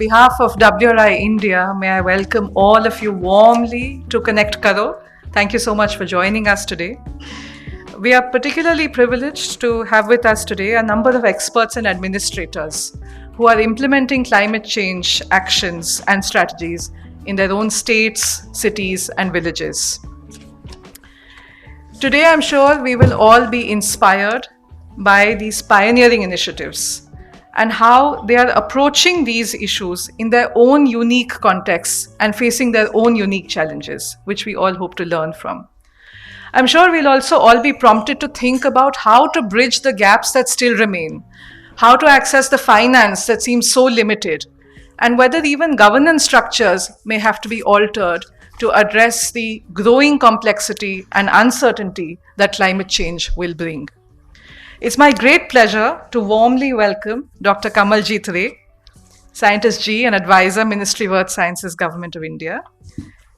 behalf of WRI-India, may I welcome all of you warmly to Connect Karo. Thank you so much for joining us today. We are particularly privileged to have with us today a number of experts and administrators who are implementing climate change actions and strategies in their own states, cities, and villages. Today, I'm sure we will all be inspired by these pioneering initiatives and how they are approaching these issues in their own unique contexts and facing their own unique challenges, which we all hope to learn from. I'm sure we'll also all be prompted to think about how to bridge the gaps that still remain, how to access the finance that seems so limited, and whether even governance structures may have to be altered to address the growing complexity and uncertainty that climate change will bring. It's my great pleasure to warmly welcome Dr. Kamaljeet Ray, Scientist G and Advisor, Ministry of Earth Sciences, Government of India,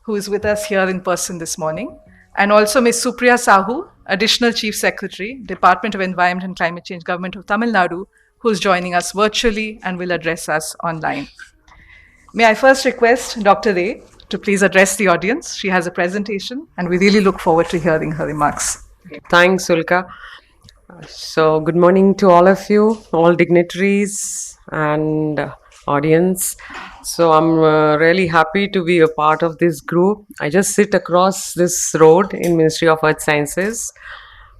who is with us here in person this morning, and also Ms. Supriya Sahu, Additional Chief Secretary, Department of Environment and Climate Change, Government of Tamil Nadu, who is joining us virtually and will address us online. May I first request Dr. Ray to please address the audience. She has a presentation, and we really look forward to hearing her remarks. Thanks, Ulka. So, good morning to all of you, all dignitaries and audience. So, I'm really happy to be a part of this group. I just sit across this road in Ministry of Earth Sciences.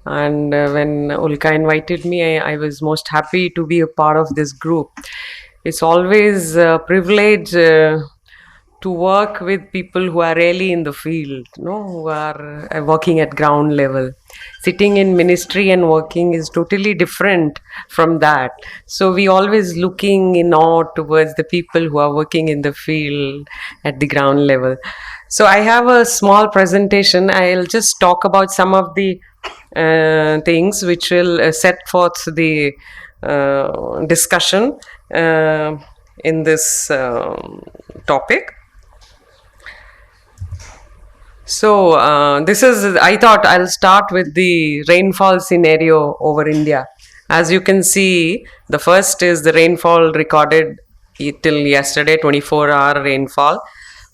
And when Ulka invited me, I was most happy to be a part of this group. It's always a privilege to work with people who are really in the field, who are working at ground level. Sitting in ministry and working is totally different from that. So we always looking in awe towards the people who are working in the field at the ground level. So I have a small presentation. I'll just talk about some of the things which will set forth the discussion in this topic. So I thought I'll start with the rainfall scenario over India. As you can see, the first is the rainfall recorded till yesterday, 24-hour rainfall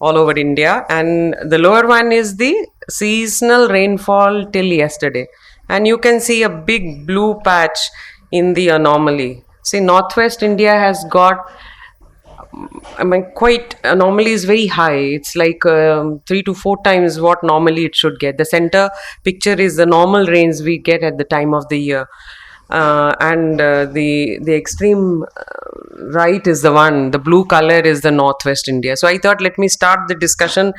all over India. And the lower one is the seasonal rainfall till yesterday. And you can see a big blue patch in the anomaly. See, Northwest India has got quite anomaly is very high. It's like 3 to 4 times what normally it should get. The center picture is the normal rains we get at the time of the year, and the extreme right is the one. The blue color is the Northwest India. So I thought let me start the discussion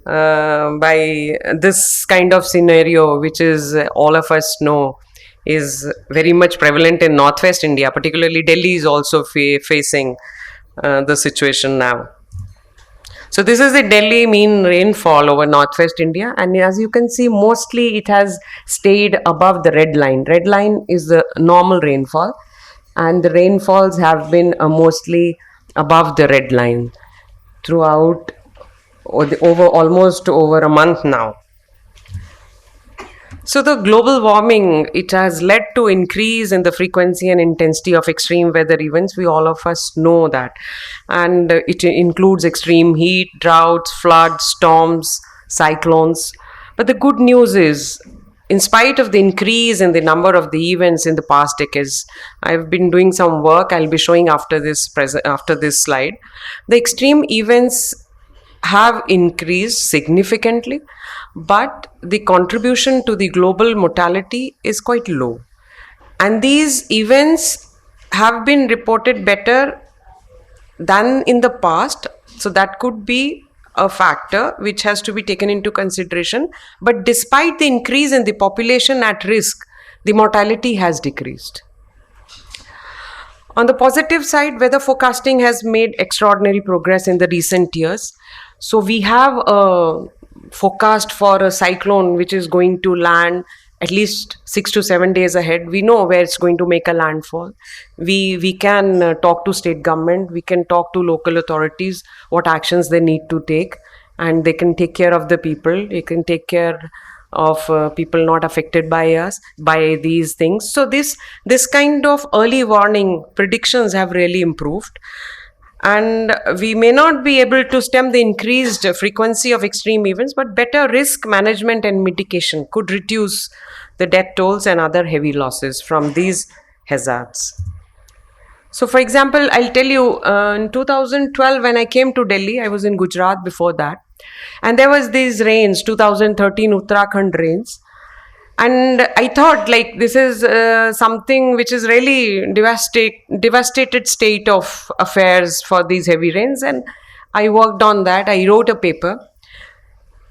by this kind of scenario, which is all of us know is very much prevalent in Northwest India. Particularly Delhi is also facing the situation now. So this is the Delhi mean rainfall over Northwest India, and as you can see, mostly it has stayed above the red line. Red line is the normal rainfall, and the rainfalls have been mostly above the red line throughout almost over a month now. So the global warming, it has led to increase in the frequency and intensity of extreme weather events. We all of us know that. And it includes extreme heat, droughts, floods, storms, cyclones. But the good news is, in spite of the increase in the number of the events in the past decades, I've been doing some work I'll be showing after this slide. The extreme events have increased significantly, but the contribution to the global mortality is quite low. And these events have been reported better than in the past. So that could be a factor which has to be taken into consideration. But despite the increase in the population at risk, the mortality has decreased. On the positive side, weather forecasting has made extraordinary progress in the recent years. So we have a forecast for a cyclone which is going to land at least 6 to 7 days ahead. We know where it's going to make a landfall. We can talk to state government, we can talk to local authorities, what actions they need to take, and they can take care of the people. They can take care of people not affected by these things. So this kind of early warning predictions have really improved. And we may not be able to stem the increased frequency of extreme events, but better risk management and mitigation could reduce the death tolls and other heavy losses from these hazards. So, for example, I'll tell you, in 2012, when I came to Delhi, I was in Gujarat before that, and there was these rains, 2013 Uttarakhand rains, and I thought like this is something which is really devastated state of affairs for these heavy rains, and I worked on that. I wrote a paper,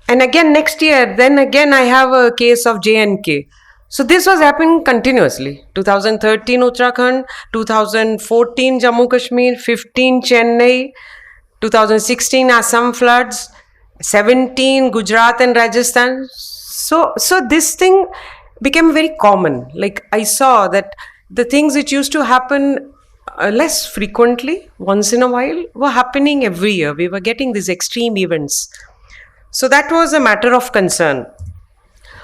and again next year, then again I have a case of JNK. So this was happening continuously. 2013 Uttarakhand, 2014 Jammu Kashmir, 15 Chennai, 2016 Assam floods, 17 Gujarat and Rajasthan. So this thing became very common. Like I saw that the things which used to happen less frequently, once in a while, were happening every year. We were getting these extreme events. So that was a matter of concern.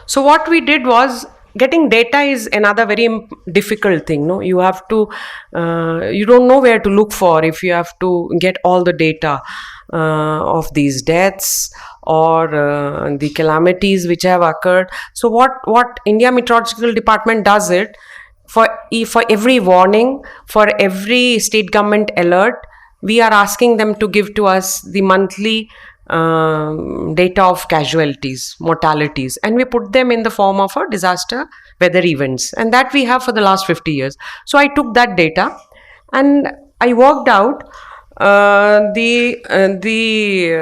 So what we did was, getting data is another very difficult thing. No, you have to, you don't know where to look for if you have to get all the data of these deaths or the calamities which have occurred. So what India Meteorological Department does it, for every warning, for every state government alert, we are asking them to give to us the monthly data of casualties, mortalities, and we put them in the form of a disaster weather events, and that we have for the last 50 years. So I took that data and I worked out the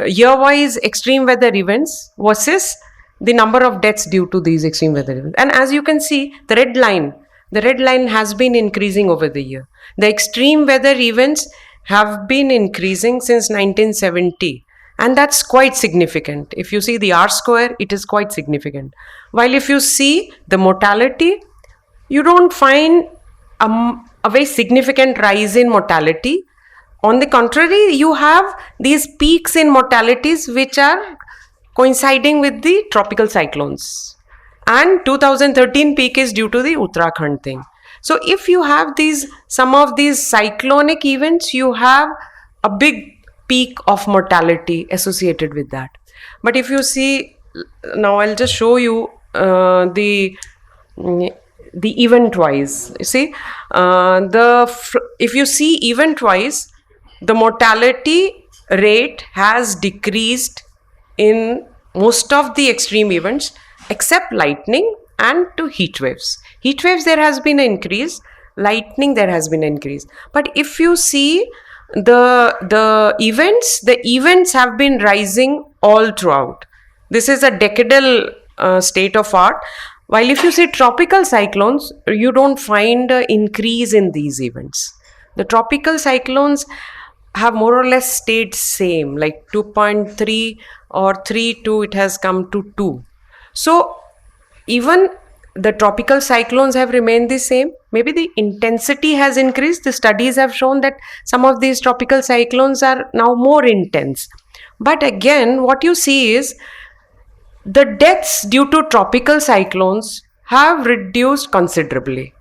year-wise extreme weather events versus the number of deaths due to these extreme weather events. And as you can see, the red line has been increasing over the year. The extreme weather events have been increasing since 1970. And that's quite significant. If you see the R square, it is quite significant. While if you see the mortality, you don't find a very significant rise in mortality. On the contrary, you have these peaks in mortalities which are coinciding with the tropical cyclones. And 2013 peak is due to the Uttarakhand thing. So if you have some of these cyclonic events, you have a big peak of mortality associated with that. But if you see, now I'll just show you the event wise. You see, if you see event wise, the mortality rate has decreased in most of the extreme events except lightning and to heat waves. Heat waves, there has been an increase. Lightning, there has been an increase. But if you see the events have been rising all throughout. This is a decadal state of art. While if you see tropical cyclones, you don't find an increase in these events. The tropical cyclones have more or less stayed same, like 2.3 or 3.2, it has come to 2. So even the tropical cyclones have remained the same. Maybe the intensity has increased. The studies have shown that some of these tropical cyclones are now more intense. But again, what you see is the deaths due to tropical cyclones have reduced considerably.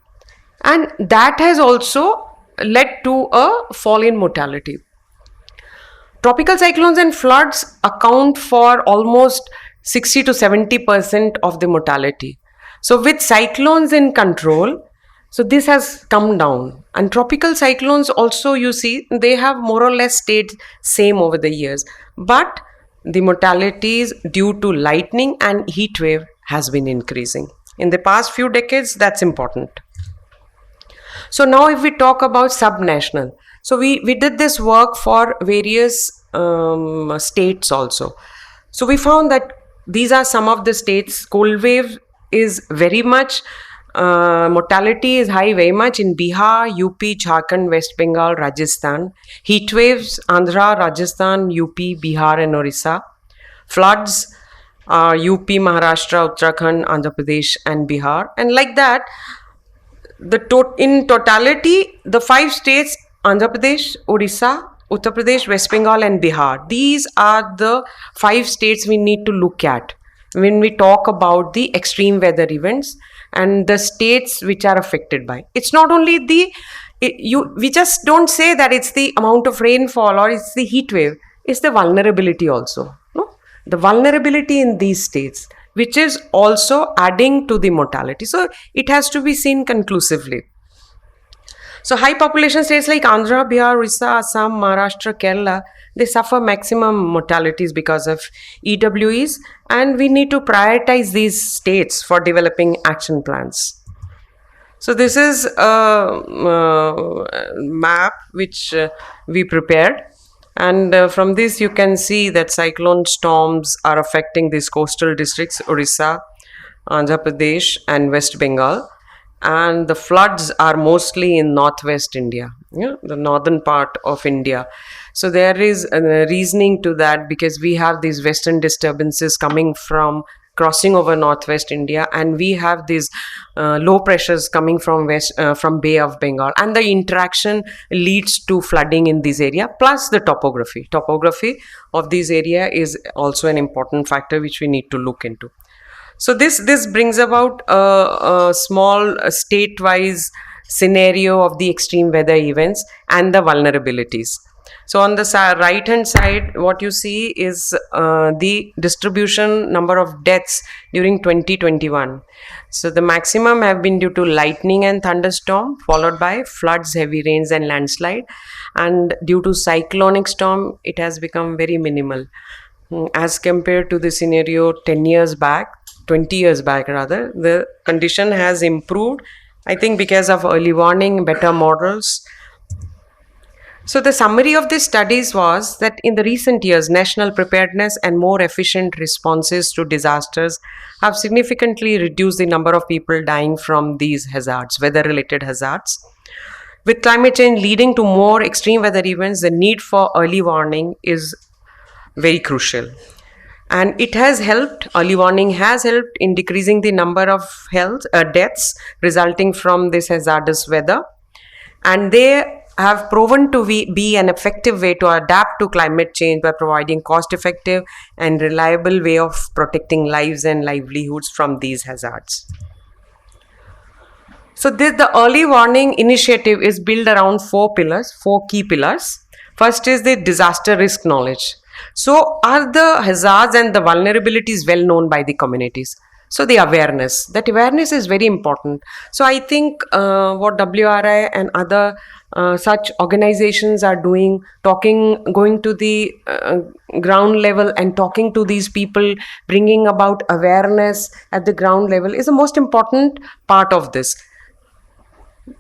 And that has also led to a fall in mortality. Tropical cyclones and floods account for almost 60 to 70% of the mortality. So with cyclones in control, so this has come down. And tropical cyclones also, you see, they have more or less stayed same over the years. But the mortalities due to lightning and heat wave has been increasing. In the past few decades, that's important. So now if we talk about subnational, so we did this work for various states also. So we found that these are some of the states. Cold wave is very much, mortality is high very much in Bihar, UP, Jharkhand, West Bengal, Rajasthan. Heat waves, Andhra, Rajasthan, UP, Bihar and Orissa. Floods, UP, Maharashtra, Uttarakhand, Andhra Pradesh and Bihar. And like that, in totality, the 5 states, Andhra Pradesh, Orissa, Uttar Pradesh, West Bengal and Bihar, these are the 5 states we need to look at when we talk about the extreme weather events and the states which are affected by. It's not only the we just don't say that it's the amount of rainfall or it's the heat wave. It's the vulnerability also, no? The vulnerability in these states, which is also adding to the mortality. So it has to be seen conclusively. So high population states like Andhra, Bihar, Orissa, Assam, Maharashtra, Kerala, they suffer maximum mortalities because of EWEs, and we need to prioritize these states for developing action plans. So this is a map which we prepared, and from this you can see that cyclone storms are affecting these coastal districts, Orissa, Andhra Pradesh, and West Bengal, and the floods are mostly in northwest India, yeah, the northern part of India. So there is a reasoning to that because we have these western disturbances coming from crossing over northwest India, and we have these low pressures coming from from Bay of Bengal, and the interaction leads to flooding in this area. Plus the topography of this area is also an important factor which we need to look into. So this brings about a small state-wise scenario of the extreme weather events and the vulnerabilities. So on the right hand side, what you see is the distribution number of deaths during 2021. So the maximum have been due to lightning and thunderstorm, followed by floods, heavy rains, and landslide. And due to cyclonic storm, it has become very minimal as compared to the scenario 10 years back, 20 years back rather. The condition has improved, I think, because of early warning, better models. So the summary of these studies was that in the recent years, national preparedness and more efficient responses to disasters have significantly reduced the number of people dying from these hazards, weather-related hazards. With climate change leading to more extreme weather events, the need for early warning is very crucial. And it has helped, early warning has helped in decreasing the number of deaths resulting from this hazardous weather. And they have proven to be an effective way to adapt to climate change by providing cost-effective and reliable way of protecting lives and livelihoods from these hazards. So the early warning initiative is built around four key pillars. First is the disaster risk knowledge. So are the hazards and the vulnerabilities well known by the communities? So the awareness is very important. So I think what WRI and other such organizations are doing, going to the ground level and talking to these people, bringing about awareness at the ground level is the most important part of this.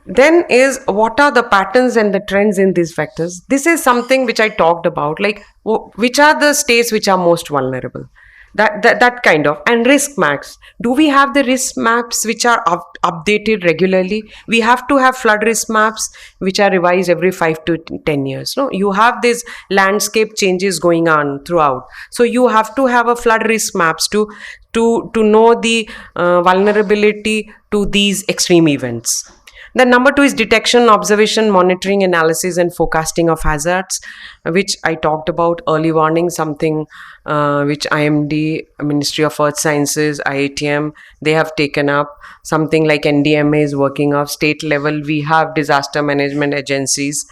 Then is what are the patterns and the trends in these factors. This is something which I talked about, like which are the states which are most vulnerable, that kind of. And risk maps, do we have the risk maps which are updated regularly? We have to have flood risk maps which are revised every 5 to 10 years. No, you have these landscape changes going on throughout, so you have to have a flood risk maps to know the vulnerability to these extreme events. Then number 2 is detection, observation, monitoring, analysis, and forecasting of hazards, which I talked about. Early warning, something which IMD, Ministry of Earth Sciences, IITM, they have taken up. Something like NDMA is working off. State level, we have disaster management agencies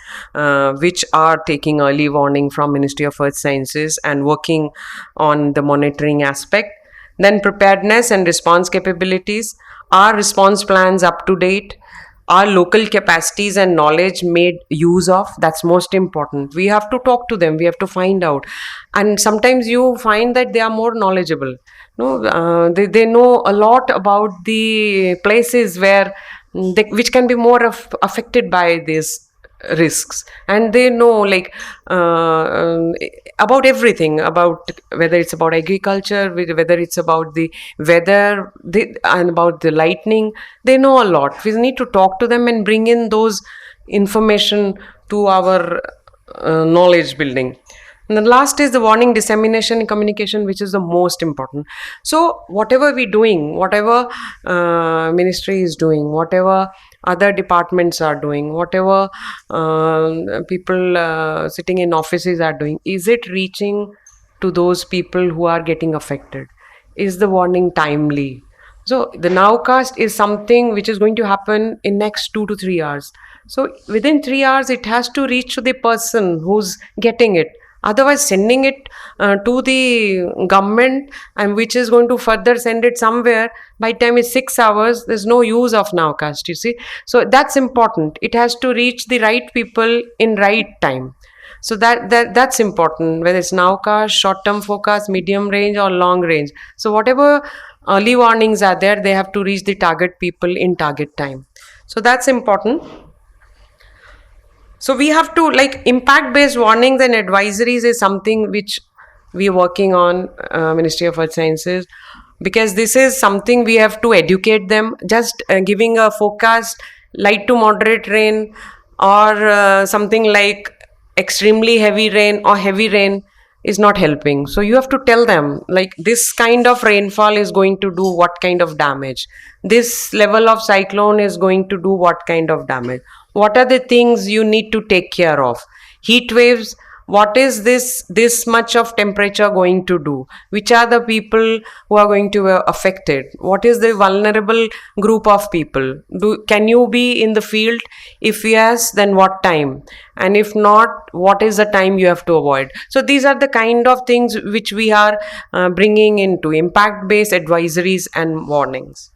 which are taking early warning from Ministry of Earth Sciences and working on the monitoring aspect. Then preparedness and response capabilities. Are response plans up to date? Are local capacities and knowledge made use of? That's most important. We have to talk to them, we have to find out. And sometimes you find that they are more knowledgeable. They know a lot about the places where which can be more affected by this risks, and they know like about everything, about whether it's about agriculture, whether it's about the weather, and about the lightning. They know a lot. We need to talk to them and bring in those information to our knowledge building. And the last is the warning, dissemination, and communication, which is the most important. So whatever we're doing, whatever ministry is doing, whatever other departments are doing, whatever people sitting in offices are doing, is it reaching to those people who are getting affected? Is the warning timely? So the nowcast is something which is going to happen in next 2 to 3 hours. So within 3 hours, it has to reach to the person who's getting it. Otherwise, sending it to the government, and which is going to further send it somewhere, by time it's 6 hours, there's no use of nowcast, you see. So that's important. It has to reach the right people in right time. So that's important, whether it's nowcast, short term forecast, medium range, or long range. So whatever early warnings are there, they have to reach the target people in target time. So that's important. So we have to, like, impact based warnings and advisories is something which we are working on, Ministry of Earth Sciences, because this is something we have to educate them. Just giving a forecast, light to moderate rain, or something like extremely heavy rain or heavy rain, is not helping. So you have to tell them, like, this kind of rainfall is going to do what kind of damage, this level of cyclone is going to do what kind of damage, what are the things you need to take care of, heat waves, what is this much of temperature going to do, which are the people who are going to be affected, what is the vulnerable group of people, can you be in the field, if yes, then what time, and if not, what is the time you have to avoid. So these are the kind of things which we are bringing into impact based advisories and warnings.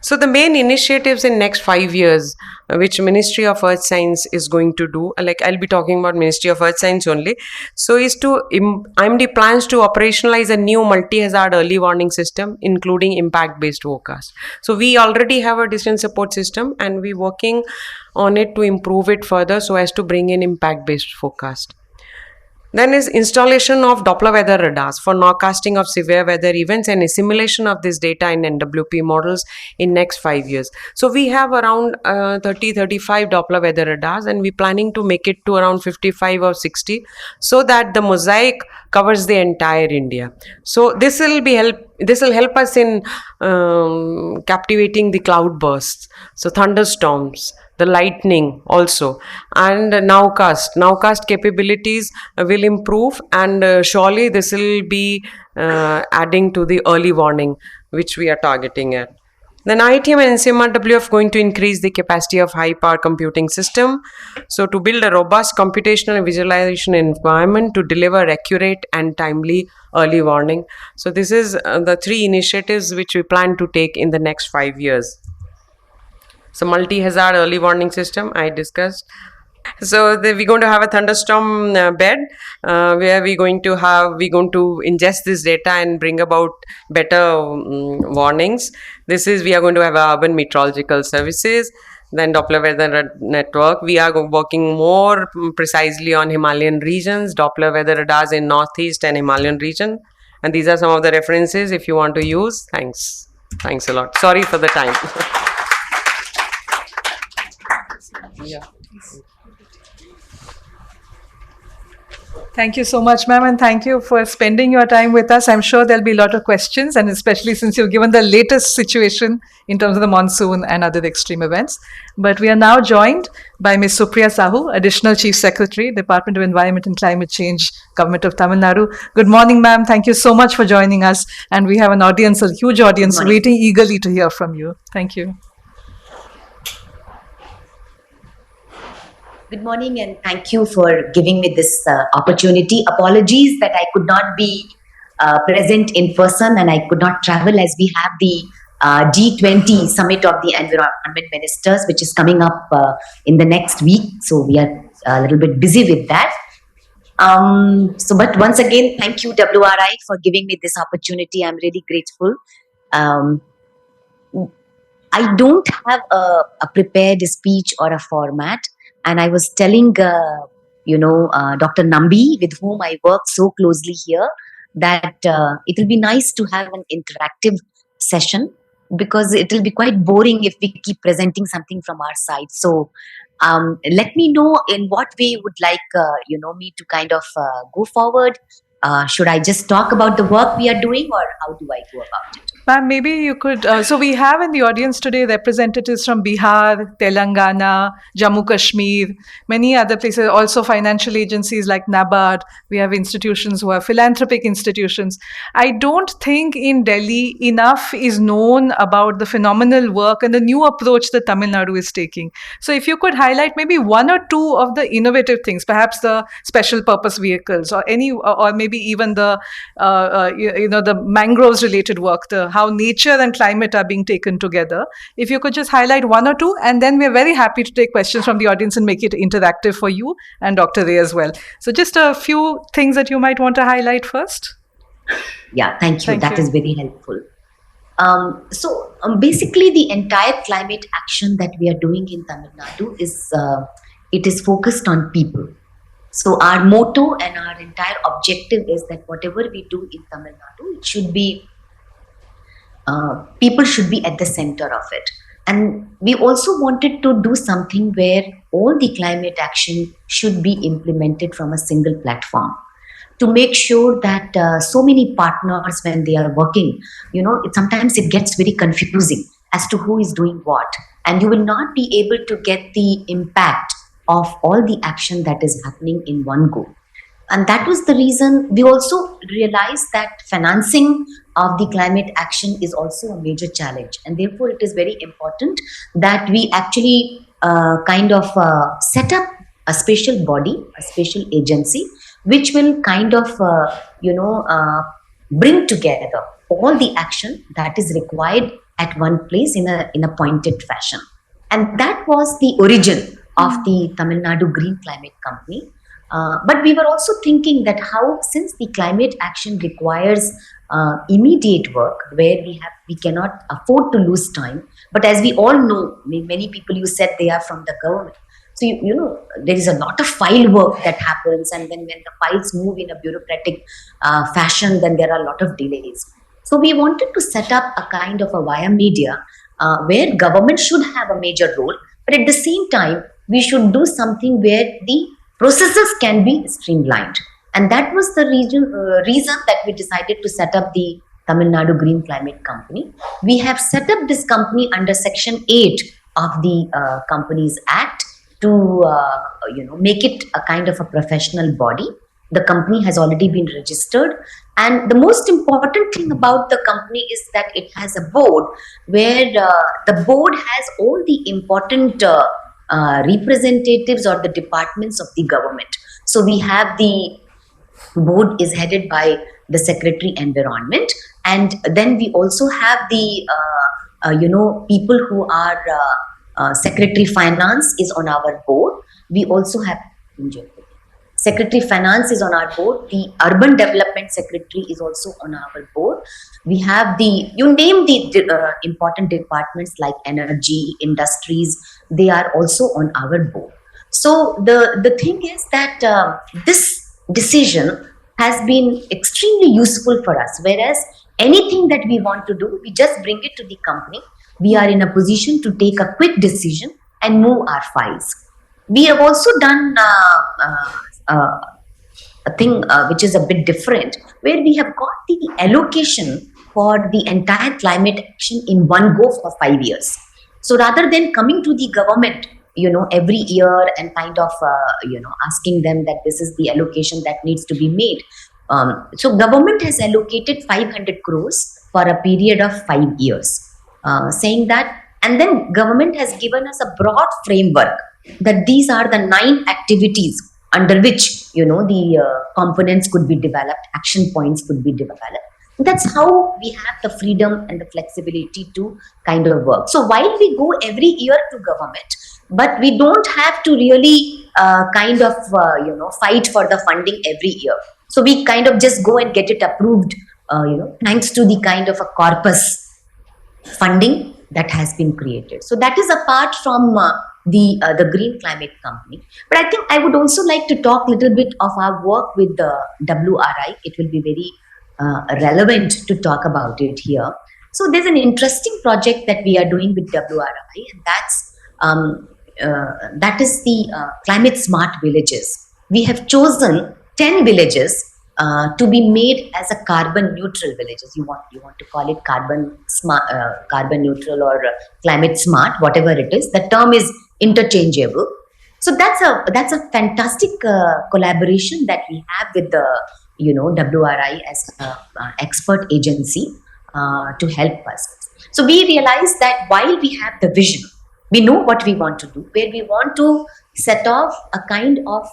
So the main initiatives in next 5 years, which Ministry of Earth Science is going to do, like I'll be talking about Ministry of Earth Science only. So is to IMD plans to operationalize a new multi-hazard early warning system, including impact-based forecast. So we already have a decision support system, and we're working on it to improve it further so as to bring in impact-based forecast. Then is installation of Doppler weather radars for nowcasting of severe weather events and assimilation of this data in NWP models in next 5 years. So we have around 35 Doppler weather radars, and we're planning to make it to around 55 or 60, so that the mosaic covers the entire India. So this will help us in captivating the cloud bursts, so thunderstorms, the lightning also, and nowcast capabilities will improve, and surely this will be adding to the early warning which we are targeting at. Then IITM and NCMRW are going to increase the capacity of high power computing system, so to build a robust computational and visualization environment to deliver accurate and timely early warning. So this is the three initiatives which we plan to take in the next 5 years. So multi-hazard early warning system I discussed. So we're going to have a thunderstorm bed where we're going to ingest this data and bring about better warnings. We are going to have urban meteorological services. Then Doppler weather network. We are working more precisely on Himalayan regions, Doppler weather radars in Northeast and Himalayan region. And these are some of the references if you want to use. Thanks a lot. Sorry for the time. Yeah. Thank you so much, ma'am, and thank you for spending your time with us. I'm sure there'll be a lot of questions, and especially since you've given the latest situation in terms of the monsoon and other extreme events. But we are now joined by Ms. Supriya Sahu, Additional Chief Secretary, Department of Environment and Climate Change, Government of Tamil Nadu. Good morning, ma'am. Thank you so much for joining us. And we have an audience, a huge audience, waiting eagerly to hear from you. Thank you. Good morning, and thank you for giving me this opportunity. Apologies that I could not be present in person and I could not travel, as we have the G20 Summit of the Environment Ministers, which is coming up in the next week. So we are a little bit busy with that. But once again, thank you, WRI, for giving me this opportunity. I'm really grateful. I don't have a prepared speech or a format. And I was telling, Dr. Nambi, with whom I work so closely here, that it will be nice to have an interactive session, because it will be quite boring if we keep presenting something from our side. So let me know in what way you would like me to kind of go forward. Should I just talk about the work we are doing, or how do I go about it? Ma'am, maybe you could. So we have in the audience today representatives from Bihar, Telangana, Jammu Kashmir, many other places, also financial agencies like NABARD. We have institutions who are philanthropic institutions. I don't think in Delhi enough is known about the phenomenal work and the new approach that Tamil Nadu is taking. So if you could highlight maybe one or two of the innovative things, perhaps the special purpose vehicles or any, or maybe even the, the mangroves related work, the how nature and climate are being taken together. If you could just highlight one or two, and then we're very happy to take questions from the audience and make it interactive for you and Dr. Ray as well. So just a few things that you might want to highlight first. Yeah, thank you. Thank That you. is very helpful. Basically, the entire climate action that we are doing in Tamil Nadu is it is focused on people. So our motto and our entire objective is that whatever we do in Tamil Nadu, it should be people should be at the center of it. And we also wanted to do something where all the climate action should be implemented from a single platform, to make sure that so many partners, when they are working, sometimes it gets very confusing as to who is doing what, and you will not be able to get the impact of all the action that is happening in one go. And that was the reason we also realized that financing of the climate action is also a major challenge. And therefore, it is very important that we actually set up a special body, a special agency, which will bring together all the action that is required at one place in a pointed fashion. And that was the origin of the Tamil Nadu Green Climate Company. But we were also thinking that how, since the climate action requires immediate work, where we cannot afford to lose time. But as we all know, many people, you said they are from the government. So, there is a lot of file work that happens, and then when the files move in a bureaucratic fashion, then there are a lot of delays. So we wanted to set up a kind of a via media where government should have a major role, but at the same time, we should do something where the processes can be streamlined. And that was the reason that we decided to set up the Tamil Nadu Green Climate Company. We have set up this company under Section 8 of the Companies Act to make it a kind of a professional body. The company has already been registered, and the most important thing about the company is that it has a board where the board has all the important representatives or the departments of the government. So we have the board is headed by the Secretary Environment, and then we also have the people who are Secretary Finance is on our board. We also have Secretary Finance is on our board. The Urban Development Secretary is also on our board. We have you name the important departments like energy, industries, they are also on our board. So the thing is that this decision has been extremely useful for us, whereas anything that we want to do, we just bring it to the company. We are in a position to take a quick decision and move our files. We have also done a thing which is a bit different, where we have got the allocation for the entire climate action in one go for 5 years. So rather than coming to the government, every year and kind of, asking them that this is the allocation that needs to be made. So government has allocated 500 crores for a period of 5 years, saying that, and then government has given us a broad framework that these are the 9 activities under which, the components could be developed, action points could be developed. That's how we have the freedom and the flexibility to kind of work. So while we go every year to government, but we don't have to really fight for the funding every year. So we kind of just go and get it approved, thanks to the kind of a corpus funding that has been created. So that is apart from the Green Climate Company. But I think I would also like to talk a little bit of our work with the WRI. It will be very relevant to talk about it here. So there's an interesting project that we are doing with WRI, and that is the climate smart villages. We have chosen 10 villages to be made as a carbon neutral villages. You want to call it carbon smart, carbon neutral, or climate smart, whatever it is. The term is interchangeable. So that's a fantastic collaboration that we have with the WRI as a expert agency to help us. So we realize that while we have the vision, we know what we want to do, where we want to set off a kind of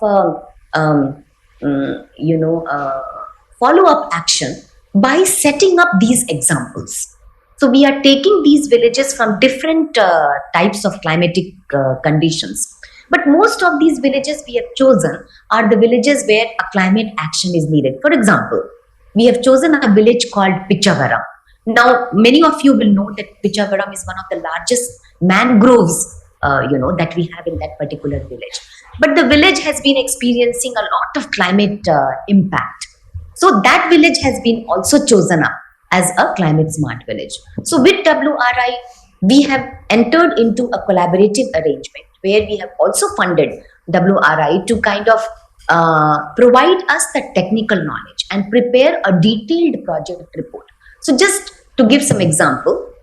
follow up action by setting up these examples. So we are taking these villages from different types of climatic conditions. But most of these villages we have chosen are the villages where a climate action is needed. For example, we have chosen a village called Pichavaram. Now, many of you will know that Pichavaram is one of the largest mangroves, that we have in that particular village. But the village has been experiencing a lot of climate impact. So that village has been also chosen up as a climate smart village. So with WRI, we have entered into a collaborative arrangement where we have also funded WRI to kind of provide us the technical knowledge and prepare a detailed project report. So just to give some example,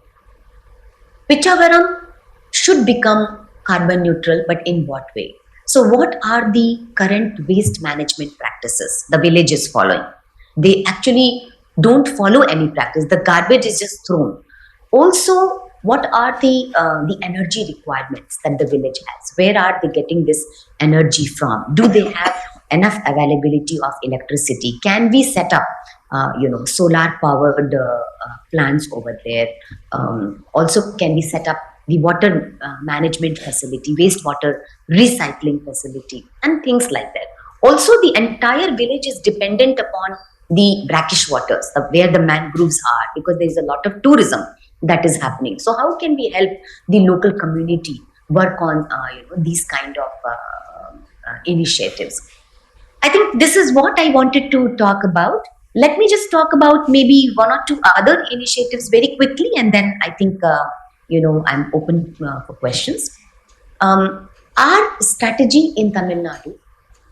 Pichavaram should become carbon neutral, but in what way? So what are the current waste management practices the village is following? They actually don't follow any practice. The garbage is just thrown. Also, what are the energy requirements that the village has? Where are they getting this energy from? Do they have enough availability of electricity? Can we set up solar powered plants over there? Also, can we set up the water management facility, wastewater recycling facility, and things like that? Also, the entire village is dependent upon the brackish waters, where the mangroves are, because there is a lot of tourism that is happening. So how can we help the local community work on these kind of initiatives? I think this is what I wanted to talk about. Let me just talk about maybe one or two other initiatives very quickly, and then I think I'm open for questions. Our strategy in Tamil Nadu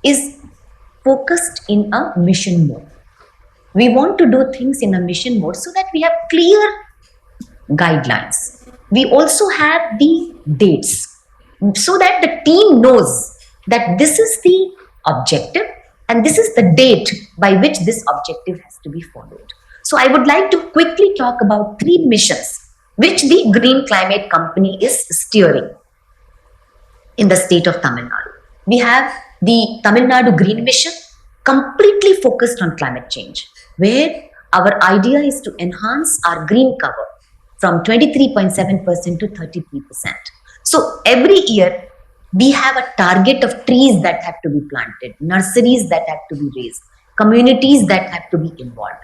is focused in a mission mode. We want to do things in a mission mode so that we have clear guidelines. We also have the dates so that the team knows that this is the objective and this is the date by which this objective has to be followed. So I would like to quickly talk about 3 missions which the Green Climate Company is steering in the state of Tamil Nadu. We have the Tamil Nadu Green Mission, completely focused on climate change, where our idea is to enhance our green cover from 23.7% to 33%. So every year, we have a target of trees that have to be planted, nurseries that have to be raised, communities that have to be involved.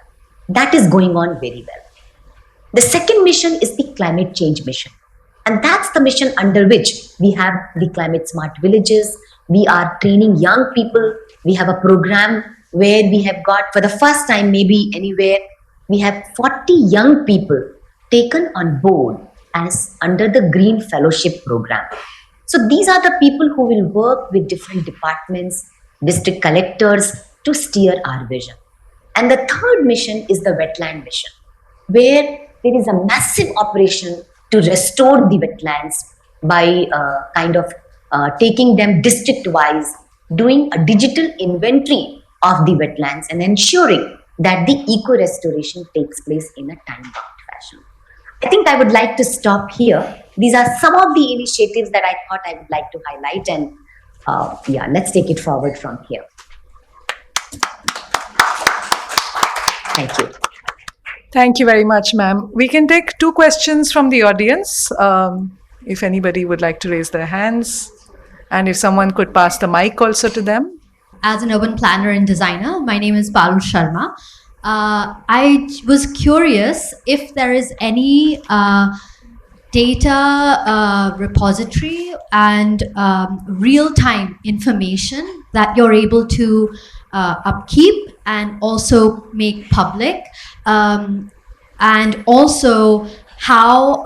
That is going on very well. The second mission is the climate change mission. And that's the mission under which we have the climate smart villages. We are training young people. We have a program where we have got, for the first time maybe anywhere, we have 40 young people taken on board as under the Green Fellowship program. So these are the people who will work with different departments, district collectors to steer our vision. And the third mission is the wetland mission, where there is a massive operation to restore the wetlands by taking them district-wise, doing a digital inventory of the wetlands and ensuring that the eco-restoration takes place in a time-bound fashion. I think I would like to stop here. These are some of the initiatives that I thought I would like to highlight, and let's take it forward from here. Thank you. Thank you very much, ma'am. We can take 2 questions from the audience, if anybody would like to raise their hands, and if someone could pass the mic also to them. As an urban planner and designer, my name is Parul Sharma. I was curious if there is any data repository and real-time information that you're able to upkeep and also make public, and also how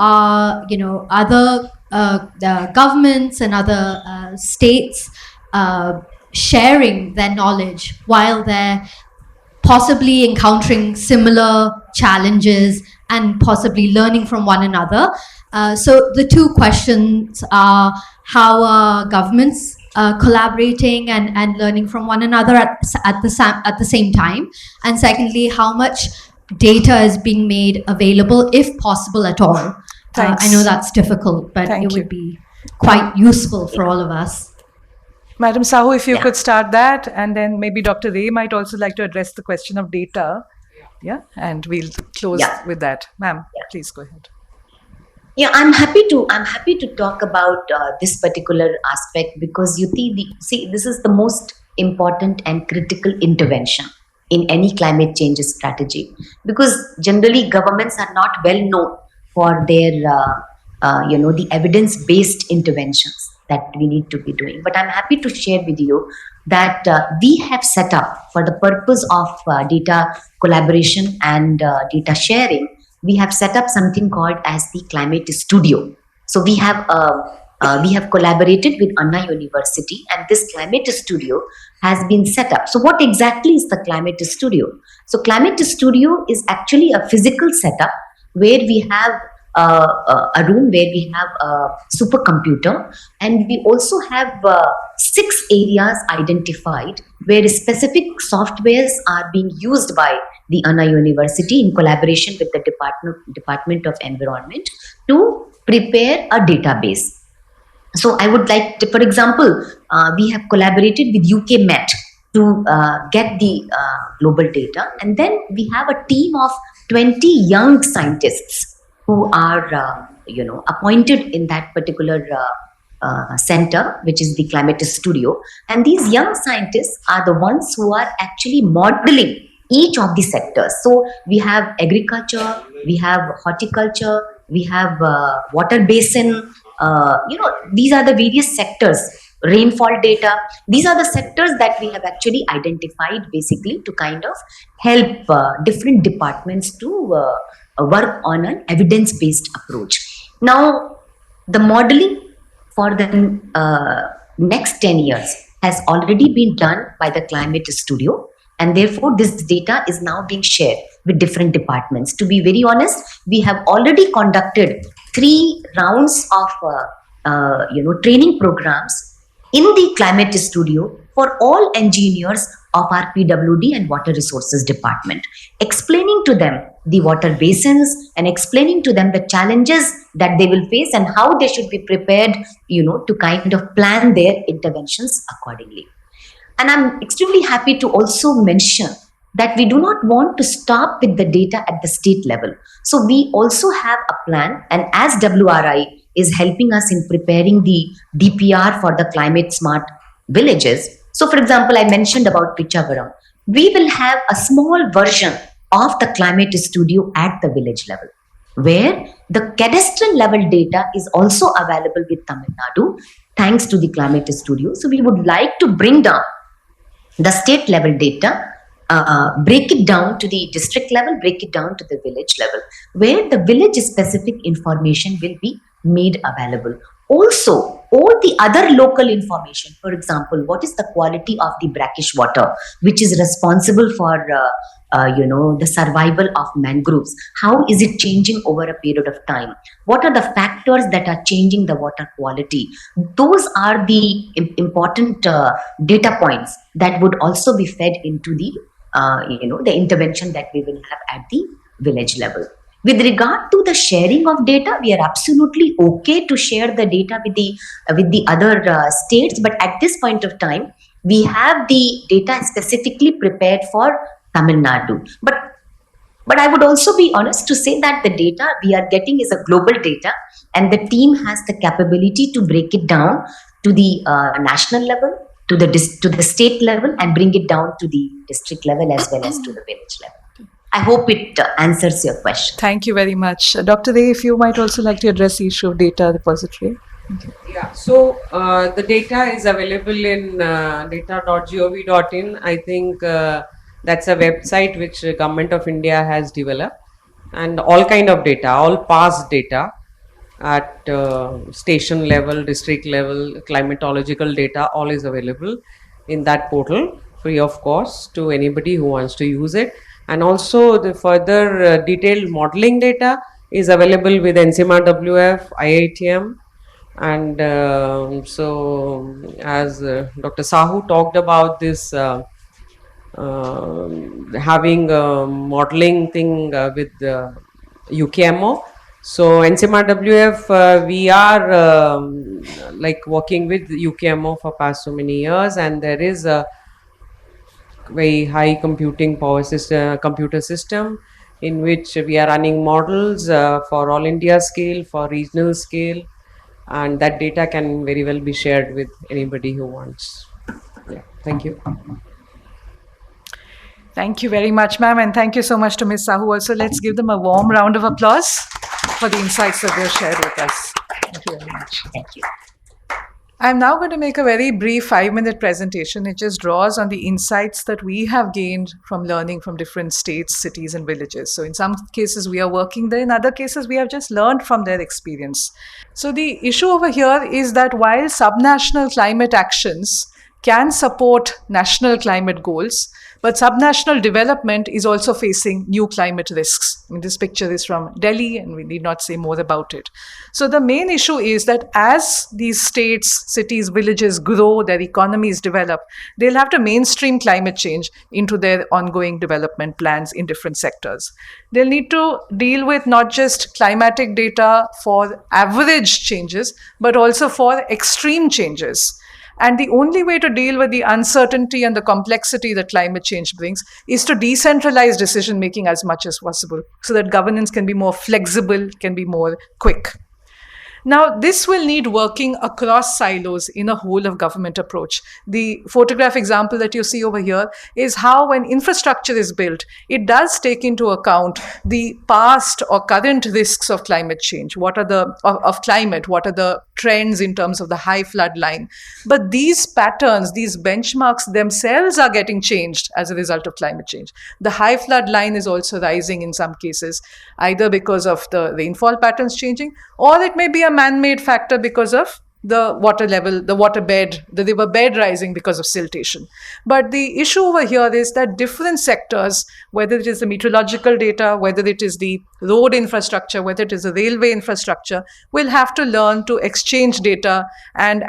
other the governments and other states sharing their knowledge while they're possibly encountering similar challenges and possibly learning from one another. So the two questions are, how are governments collaborating and learning from one another at the same time? And secondly, how much data is being made available, if possible at all? I know that's difficult, but Thank it you. would be quite useful for all of us. Madam Sahu, if you Yeah. could start that, and then maybe Dr. Ray might also like to address the question of data. Yeah, and we'll close Yeah. with that. Ma'am, please go ahead. Yeah, I'm happy to talk about this particular aspect, because see, this is the most important and critical intervention in any climate change strategy, because generally governments are not well known for their the evidence based interventions that we need to be doing. But I'm happy to share with you that we have set up, for the purpose of data collaboration and data sharing, we have set up something called as the Climate Studio. So we have collaborated with Anna University, and this Climate Studio has been set up. So what exactly is the Climate Studio? So Climate Studio is actually a physical setup where we have a room where we have a supercomputer, and we also have 6 areas identified where specific softwares are being used by the Anna University in collaboration with the Department of Environment to prepare a database. So I would like to, for example, we have collaborated with UK Met to get the global data, and then we have a team of 20 young scientists who are appointed in that particular center, which is the Climate Studio. And these young scientists are the ones who are actually modeling each of the sectors. So we have agriculture, we have horticulture, we have water basin. These are the various sectors. Rainfall data. These are the sectors that we have actually identified, basically to kind of help different departments to work on an evidence-based approach. Now, the modeling for the next 10 years has already been done by the Climate Studio, and therefore this data is now being shared with different departments. To be very honest, we have already conducted 3 rounds of training programs in the Climate Studio for all engineers of our PWD and Water Resources Department, explaining to them the water basins and explaining to them the challenges that they will face and how they should be prepared, to kind of plan their interventions accordingly. And I'm extremely happy to also mention that we do not want to stop with the data at the state level. So we also have a plan, and as WRI is helping us in preparing the DPR for the climate smart villages. So, for example, I mentioned about Pichavaram. We will have a small version of the Climate Studio at the village level, where the cadastral level data is also available with Tamil Nadu, thanks to the Climate Studio. So, we would like to bring down the state level data, break it down to the district level, break it down to the village level, where the village specific information will be made available. Also, all the other local information, for example, what is the quality of the brackish water, which is responsible for the survival of mangroves? How is it changing over a period of time? What are the factors that are changing the water quality? Those are the important data points that would also be fed into the the intervention that we will have at the village level. With regard to the sharing of data, we are absolutely okay to share the data with the other states, but at this point of time, we have the data specifically prepared for Tamil Nadu. But I would also be honest to say that the data we are getting is a global data, and the team has the capability to break it down to the national level, to the state level, and bring it down to the district level as well as to the village level. I hope it answers your question. Thank you very much. Dr. Ray, if you might also like to address the issue of data repository. Yeah, so the data is available in data.gov.in. I think that's a website which Government of India has developed, and all kind of data, all past data at station level, district level, climatological data, all is available in that portal. free of cost to anybody who wants to use it. And also the further detailed modeling data is available with NCMR WF, IITM. And so as Dr. Sahu talked about this having a modeling thing with UKMO. So NCMRWF, we are like working with UKMO for past so many years, and there is a very high computing power system, computer system, in which we are running models for all India scale, for regional scale, and that data can very well be shared with anybody who wants. Yeah, thank you. Thank you very much, ma'am, and thank you so much to Ms. Sahu also. Let's give them a warm round of applause for the insights that they've shared with us. Thank you very much. Thank you. I'm now going to make a very brief 5-minute presentation. It just draws on the insights that we have gained from learning from different states, cities, and villages. So in some cases, we are working there. In other cases, we have just learned from their experience. So the issue over here is that while subnational climate actions can support national climate goals, but subnational development is also facing new climate risks. I mean, this picture is from Delhi, and we need not say more about it. So the main issue is that as these states, cities, villages grow, their economies develop, they'll have to mainstream climate change into their ongoing development plans in different sectors. They'll need to deal with not just climatic data for average changes, but also for extreme changes. And the only way to deal with the uncertainty and the complexity that climate change brings is to decentralize decision making as much as possible so that governance can be more flexible, can be more quick. Now, this will need working across silos in a whole of government approach. The photograph example that you see over here is how when infrastructure is built, it does take into account the past or current risks of climate change. What are the, of climate, what are the trends in terms of the high flood line? But these patterns, these benchmarks themselves are getting changed as a result of climate change. The high flood line is also rising in some cases, either because of the rainfall patterns changing, or it may be a man-made factor because of the water level, the water bed, the river bed rising because of siltation. But the issue over here is that different sectors, whether it is the meteorological data, whether it is the road infrastructure, whether it is the railway infrastructure, will have to learn to exchange data and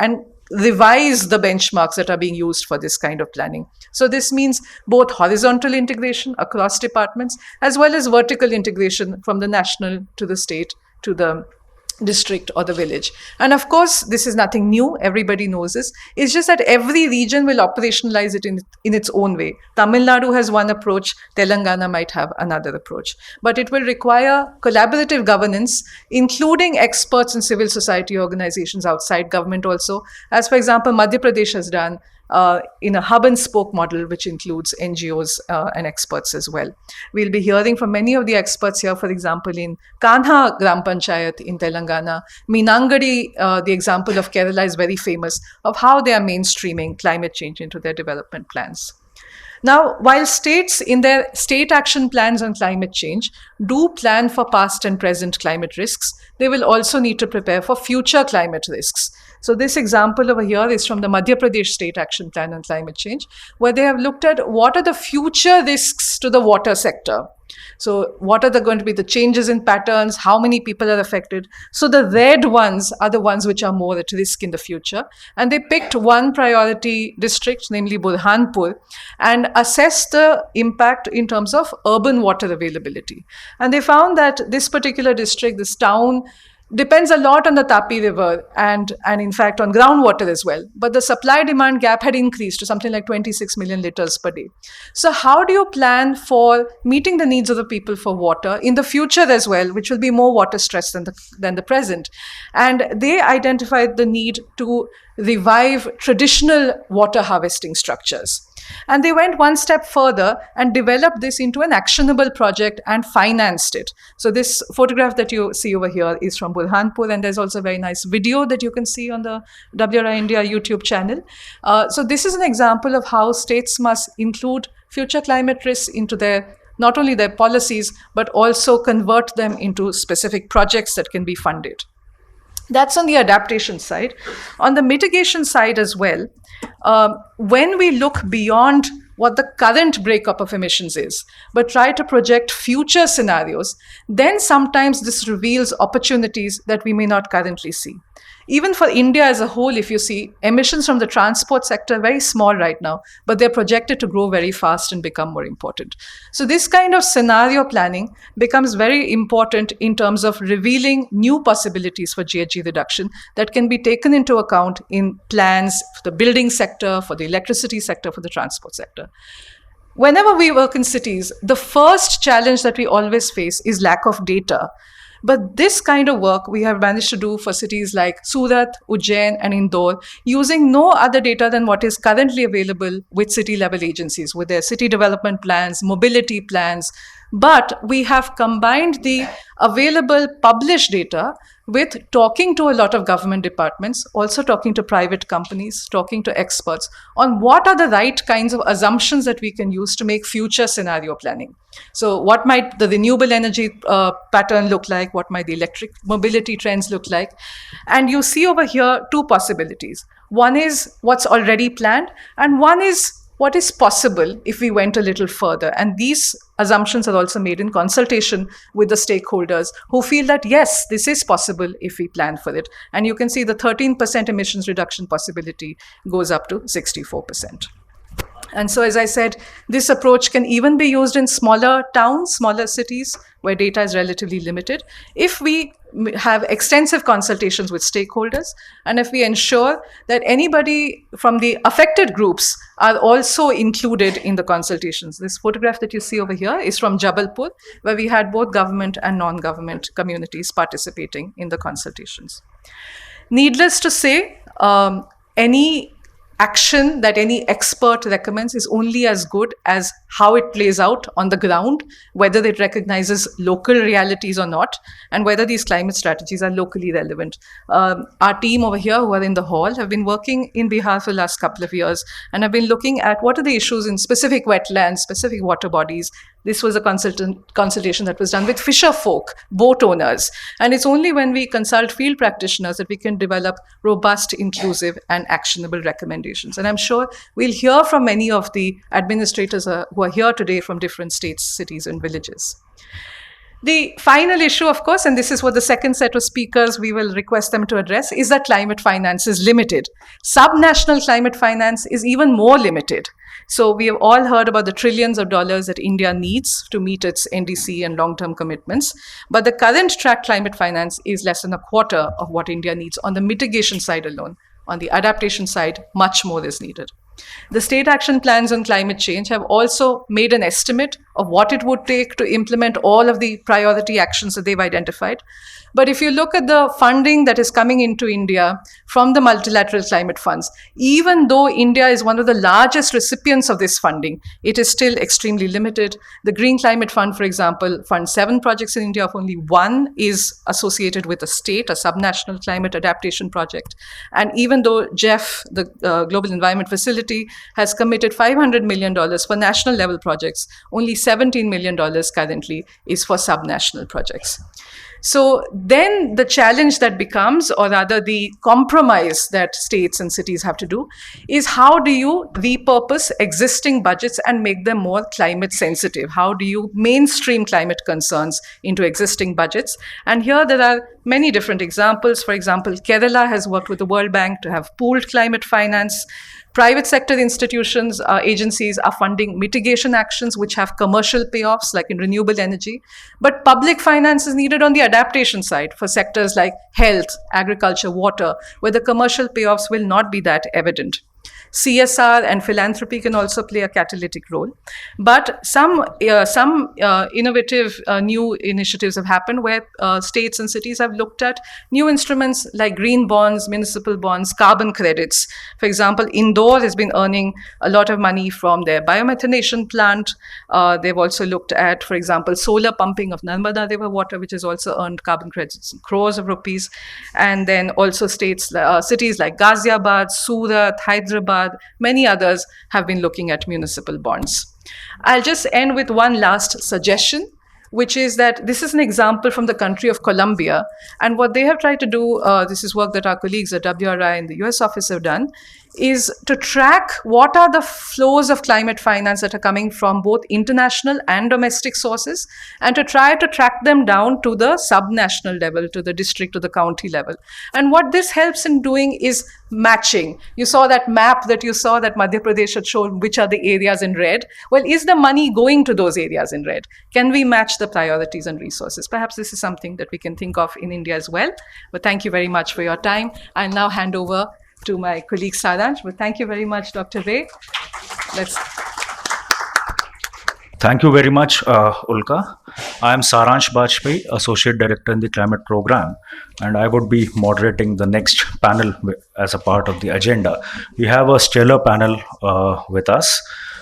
revise the benchmarks that are being used for this kind of planning. So this means both horizontal integration across departments as well as vertical integration from the national to the state to the district or the village. And of course, this is nothing new. Everybody knows this. It's just that every region will operationalize it in its own way. Tamil Nadu has one approach. Telangana might have another approach. But it will require collaborative governance, including experts and civil society organizations outside government also. As for example, Madhya Pradesh has done in a hub and spoke model, which includes NGOs and experts as well. We'll be hearing from many of the experts here, for example, in Kanha Gram Panchayat in Telangana. Meenangadi, the example of Kerala, is very famous of how they are mainstreaming climate change into their development plans. Now, while states in their state action plans on climate change do plan for past and present climate risks, they will also need to prepare for future climate risks. So this example over here is from the Madhya Pradesh State Action Plan on Climate Change, where they have looked at what are the future risks to the water sector. So what are going to be the changes in patterns? How many people are affected? So the red ones are the ones which are more at risk in the future. And they picked one priority district, namely Burhanpur, and assessed the impact in terms of urban water availability. And they found that this particular district, this town, depends a lot on the Tapi River and in fact on groundwater as well. But the supply-demand gap had increased to something like 26 million liters per day. So how do you plan for meeting the needs of the people for water in the future as well, which will be more water stressed than the present? And they identified the need to revive traditional water harvesting structures. And they went one step further and developed this into an actionable project and financed it. So this photograph that you see over here is from Burhanpur, and there's also a very nice video that you can see on the WRI-India YouTube channel. So this is an example of how states must include future climate risks into their not only their policies, but also convert them into specific projects that can be funded. That's on the adaptation side. On the mitigation side as well, when we look beyond what the current breakup of emissions is, but try to project future scenarios, then sometimes this reveals opportunities that we may not currently see. Even for India as a whole, if you see, emissions from the transport sector are very small right now, but they're projected to grow very fast and become more important. So this kind of scenario planning becomes very important in terms of revealing new possibilities for GHG reduction that can be taken into account in plans for the building sector, for the electricity sector, for the transport sector. Whenever we work in cities, the first challenge that we always face is lack of data. But this kind of work we have managed to do for cities like Surat, Ujjain, and Indore, using no other data than what is currently available with city level agencies, with their city development plans, mobility plans. But we have combined the available published data with talking to a lot of government departments, also talking to private companies, talking to experts on what are the right kinds of assumptions that we can use to make future scenario planning. So what might the renewable energy pattern look like? What might the electric mobility trends look like? And you see over here two possibilities. One is what's already planned, and one is what is possible if we went a little further. And these assumptions are also made in consultation with the stakeholders who feel that, yes, this is possible if we plan for it. And you can see the 13% emissions reduction possibility goes up to 64%. And so, as I said, this approach can even be used in smaller towns, smaller cities, where data is relatively limited, if we have extensive consultations with stakeholders, and if we ensure that anybody from the affected groups are also included in the consultations. This photograph that you see over here is from Jabalpur, where we had both government and non-government communities participating in the consultations. Needless to say, any action that any expert recommends is only as good as how it plays out on the ground, whether it recognizes local realities or not, and whether these climate strategies are locally relevant. Our team over here who are in the hall have been working in Bihar for the last couple of years and have been looking at what are the issues in specific wetlands, specific water bodies. This was a consultation that was done with fisher folk, boat owners. And it's only when we consult field practitioners that we can develop robust, inclusive, and actionable recommendations. And I'm sure we'll hear from many of the administrators who are here today from different states, cities, and villages. The final issue, of course, and this is what the second set of speakers we will request them to address, is that climate finance is limited. Subnational climate finance is even more limited. So we have all heard about the trillions of dollars that India needs to meet its NDC and long-term commitments. But the current track climate finance is less than a quarter of what India needs on the mitigation side alone. On the adaptation side, much more is needed. The state action plans on climate change have also made an estimate of what it would take to implement all of the priority actions that they've identified. But if you look at the funding that is coming into India from the multilateral climate funds, even though India is one of the largest recipients of this funding, it is still extremely limited. The Green Climate Fund, for example, funds 7 projects in India, of only 1 is associated with a state, a subnational climate adaptation project. And even though GEF, the Global Environment Facility, has committed $500 million for national level projects, only $17 million currently is for subnational projects. So then the challenge that becomes, or rather the compromise that states and cities have to do, is how do you repurpose existing budgets and make them more climate sensitive? How do you mainstream climate concerns into existing budgets? And here there are many different examples. For example, Kerala has worked with the World Bank to have pooled climate finance. Private sector institutions, agencies are funding mitigation actions which have commercial payoffs, like in renewable energy. But public finance is needed on the adaptation side for sectors like health, agriculture, water, where the commercial payoffs will not be that evident. CSR and philanthropy can also play a catalytic role. But some innovative new initiatives have happened where states and cities have looked at new instruments like green bonds, municipal bonds, carbon credits. For example, Indore has been earning a lot of money from their biomethanation plant. They've also looked at, for example, solar pumping of Narmada River water, which has also earned carbon credits in crores of rupees. And then also cities like Ghaziabad, Surat, Hyderabad, many others have been looking at municipal bonds. I'll just end with one last suggestion, which is that this is an example from the country of Colombia. And what they have tried to do, this is work that our colleagues at WRI in the US office have done, is to track what are the flows of climate finance that are coming from both international and domestic sources, and to try to track them down to the subnational level, to the district, to the county level. And what this helps in doing is matching. You saw that map that you saw that Madhya Pradesh had shown which are the areas in red. Well, is the money going to those areas in red? Can we match the priorities and resources? Perhaps this is something that we can think of in India as well. But thank you very much for your time. I'll now hand over to my colleague Saransh. But thank you very much, Dr. Ray. Thank you very much, Ulka. I am Saransh Bajpayee, Associate Director in the Climate Program, and I would be moderating the next panel as a part of the agenda. We have a stellar panel with us,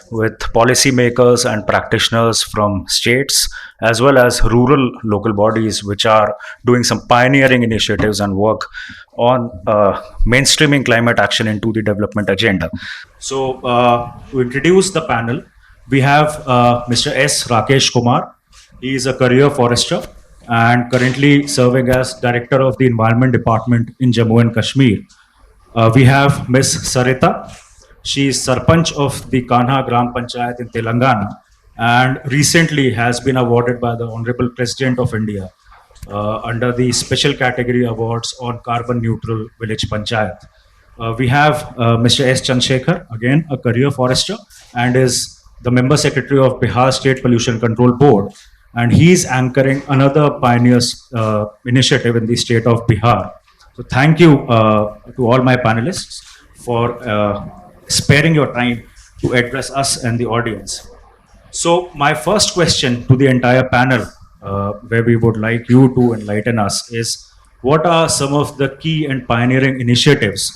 with policymakers and practitioners from states as well as rural local bodies which are doing some pioneering initiatives and work on mainstreaming climate action into the development agenda. So to introduce the panel, we have Mr. S. Rakesh Kumar. He is a career forester and currently serving as Director of the Environment Department in Jammu and Kashmir. We have Ms. Sarita. She is Sarpanch of the Kanha Gram Panchayat in Telangana and recently has been awarded by the Honorable President of India under the Special Category Awards on Carbon Neutral Village Panchayat. We have Mr. S. Chandrasekhar, again a career forester, and is the Member Secretary of Bihar State Pollution Control Board. And he is anchoring another pioneers initiative in the state of Bihar. So thank you to all my panelists for sparing your time to address us and the audience. So my first question to the entire panel, where we would like you to enlighten us, is what are some of the key and pioneering initiatives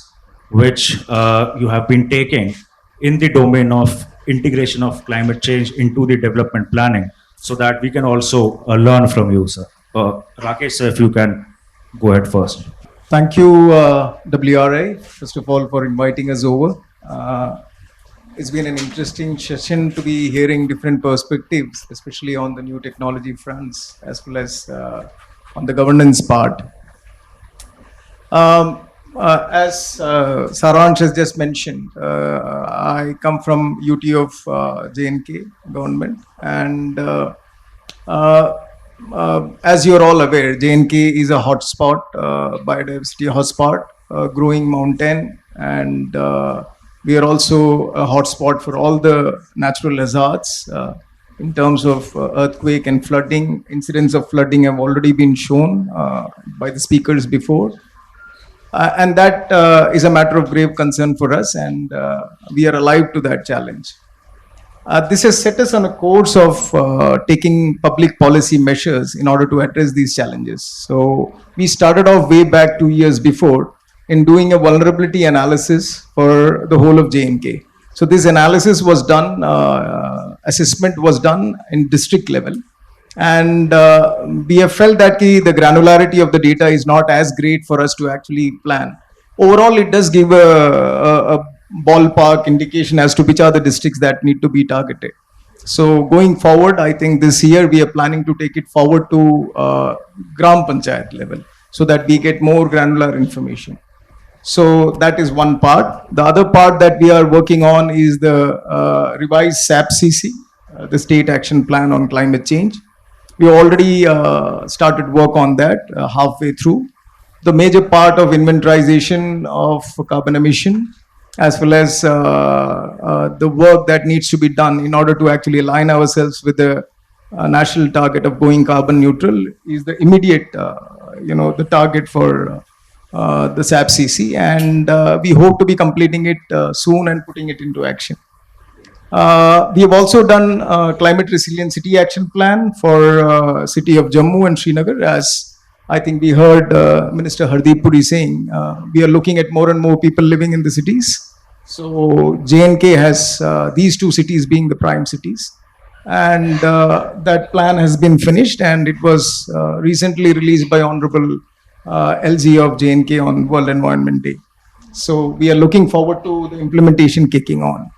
which you have been taking in the domain of integration of climate change into the development planning, so that we can also learn from you, sir. Rakesh, sir, if you can go ahead first. Thank you, WRI, first of all, for inviting us over. It's been an interesting session to be hearing different perspectives, especially on the new technology fronts, as well as on the governance part. As Saransh has just mentioned, I come from UT of J&K government, and as you're all aware, J&K is a hotspot, biodiversity hotspot, growing mountain, and we are also a hotspot for all the natural hazards in terms of earthquake and flooding. Incidents of flooding have already been shown by the speakers before. And that is a matter of grave concern for us, and we are alive to that challenge. This has set us on a course of taking public policy measures in order to address these challenges. So we started off way back 2 years before in doing a vulnerability analysis for the whole of J&K. So this analysis was done, assessment was done in district level. And we have felt that the granularity of the data is not as great for us to actually plan. Overall, it does give a ballpark indication as to which are the districts that need to be targeted. So going forward, I think this year we are planning to take it forward to Gram Panchayat level so that we get more granular information. So that is one part. The other part that we are working on is the revised SAP-CC, the State Action Plan on Climate Change. We already started work on that halfway through. The major part of inventorization of carbon emission, as well as the work that needs to be done in order to actually align ourselves with the national target of going carbon neutral, is the immediate, the target for the SAP-CC, and we hope to be completing it soon and putting it into action. We have also done climate resilient city action plan for city of Jammu and Srinagar. As I think we heard Minister Hardeep Puri saying, we are looking at more and more people living in the cities. So J&K has these two cities being the prime cities. And that plan has been finished, and it was recently released by Honorable LG of J&K on World Environment Day. So we are looking forward to the implementation kicking on.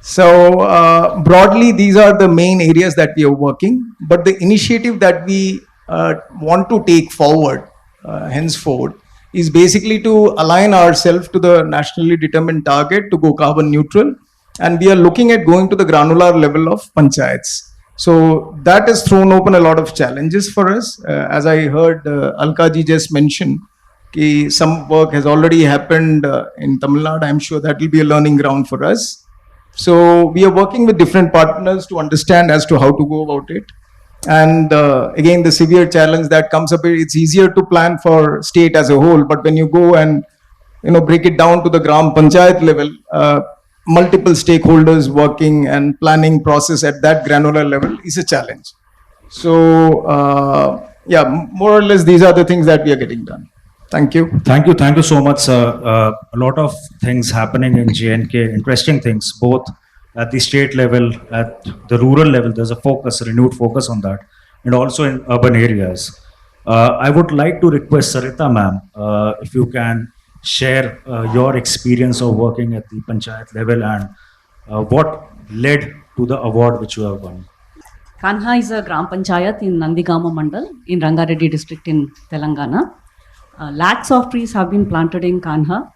So broadly, these are the main areas that we are working, but the initiative that we want to take forward henceforth is basically to align ourselves to the nationally determined target to go carbon neutral. And we are looking at going to the granular level of panchayats. So that has thrown open a lot of challenges for us. As I heard Alka ji just mention, some work has already happened in Tamil Nadu. I'm sure that will be a learning ground for us. So we are working with different partners to understand as to how to go about it. And again, the severe challenge that comes up, it's easier to plan for state as a whole, but when you go and break it down to the gram panchayat level, multiple stakeholders working and planning process at that granular level is a challenge. So yeah, more or less these are the things that we are getting done. Thank you. Thank you so much, sir. A lot of things happening in JNK, interesting things, both at the state level, at the rural level. There's a focus, a renewed focus on that, and also in urban areas. I would like to request Sarita ma'am, if you can share your experience of working at the panchayat level and what led to the award which you have won. Kanha is a Gram Panchayat in Nandigama Mandal in Rangareddy district in Telangana. Lakhs of trees have been planted in Kanha,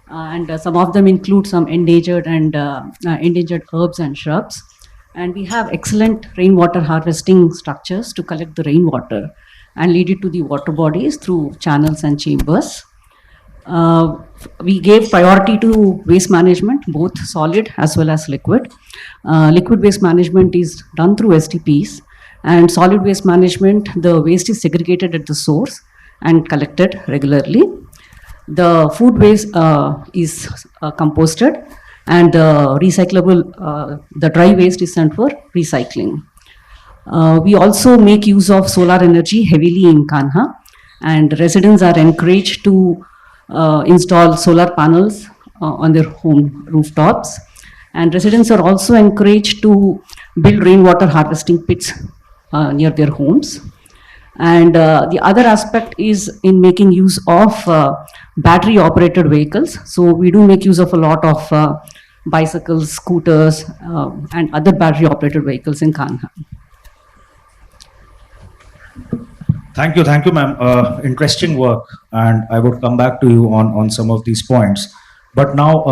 and some of them include some endangered herbs and shrubs. And we have excellent rainwater harvesting structures to collect the rainwater and lead it to the water bodies through channels and chambers. We gave priority to waste management, both solid as well as liquid. Liquid waste management is done through STPs, and solid waste management, the waste is segregated at the source and collected regularly. The food waste is composted, and the recyclable, the dry waste is sent for recycling. We also make use of solar energy heavily in Kanha, and residents are encouraged to install solar panels on their home rooftops. And residents are also encouraged to build rainwater harvesting pits near their homes. And the other aspect is in making use of battery operated vehicles. So we do make use of a lot of bicycles, scooters, and other battery operated vehicles in Kanha. Thank you, ma'am. Interesting work, and I would come back to you on some of these points. But now,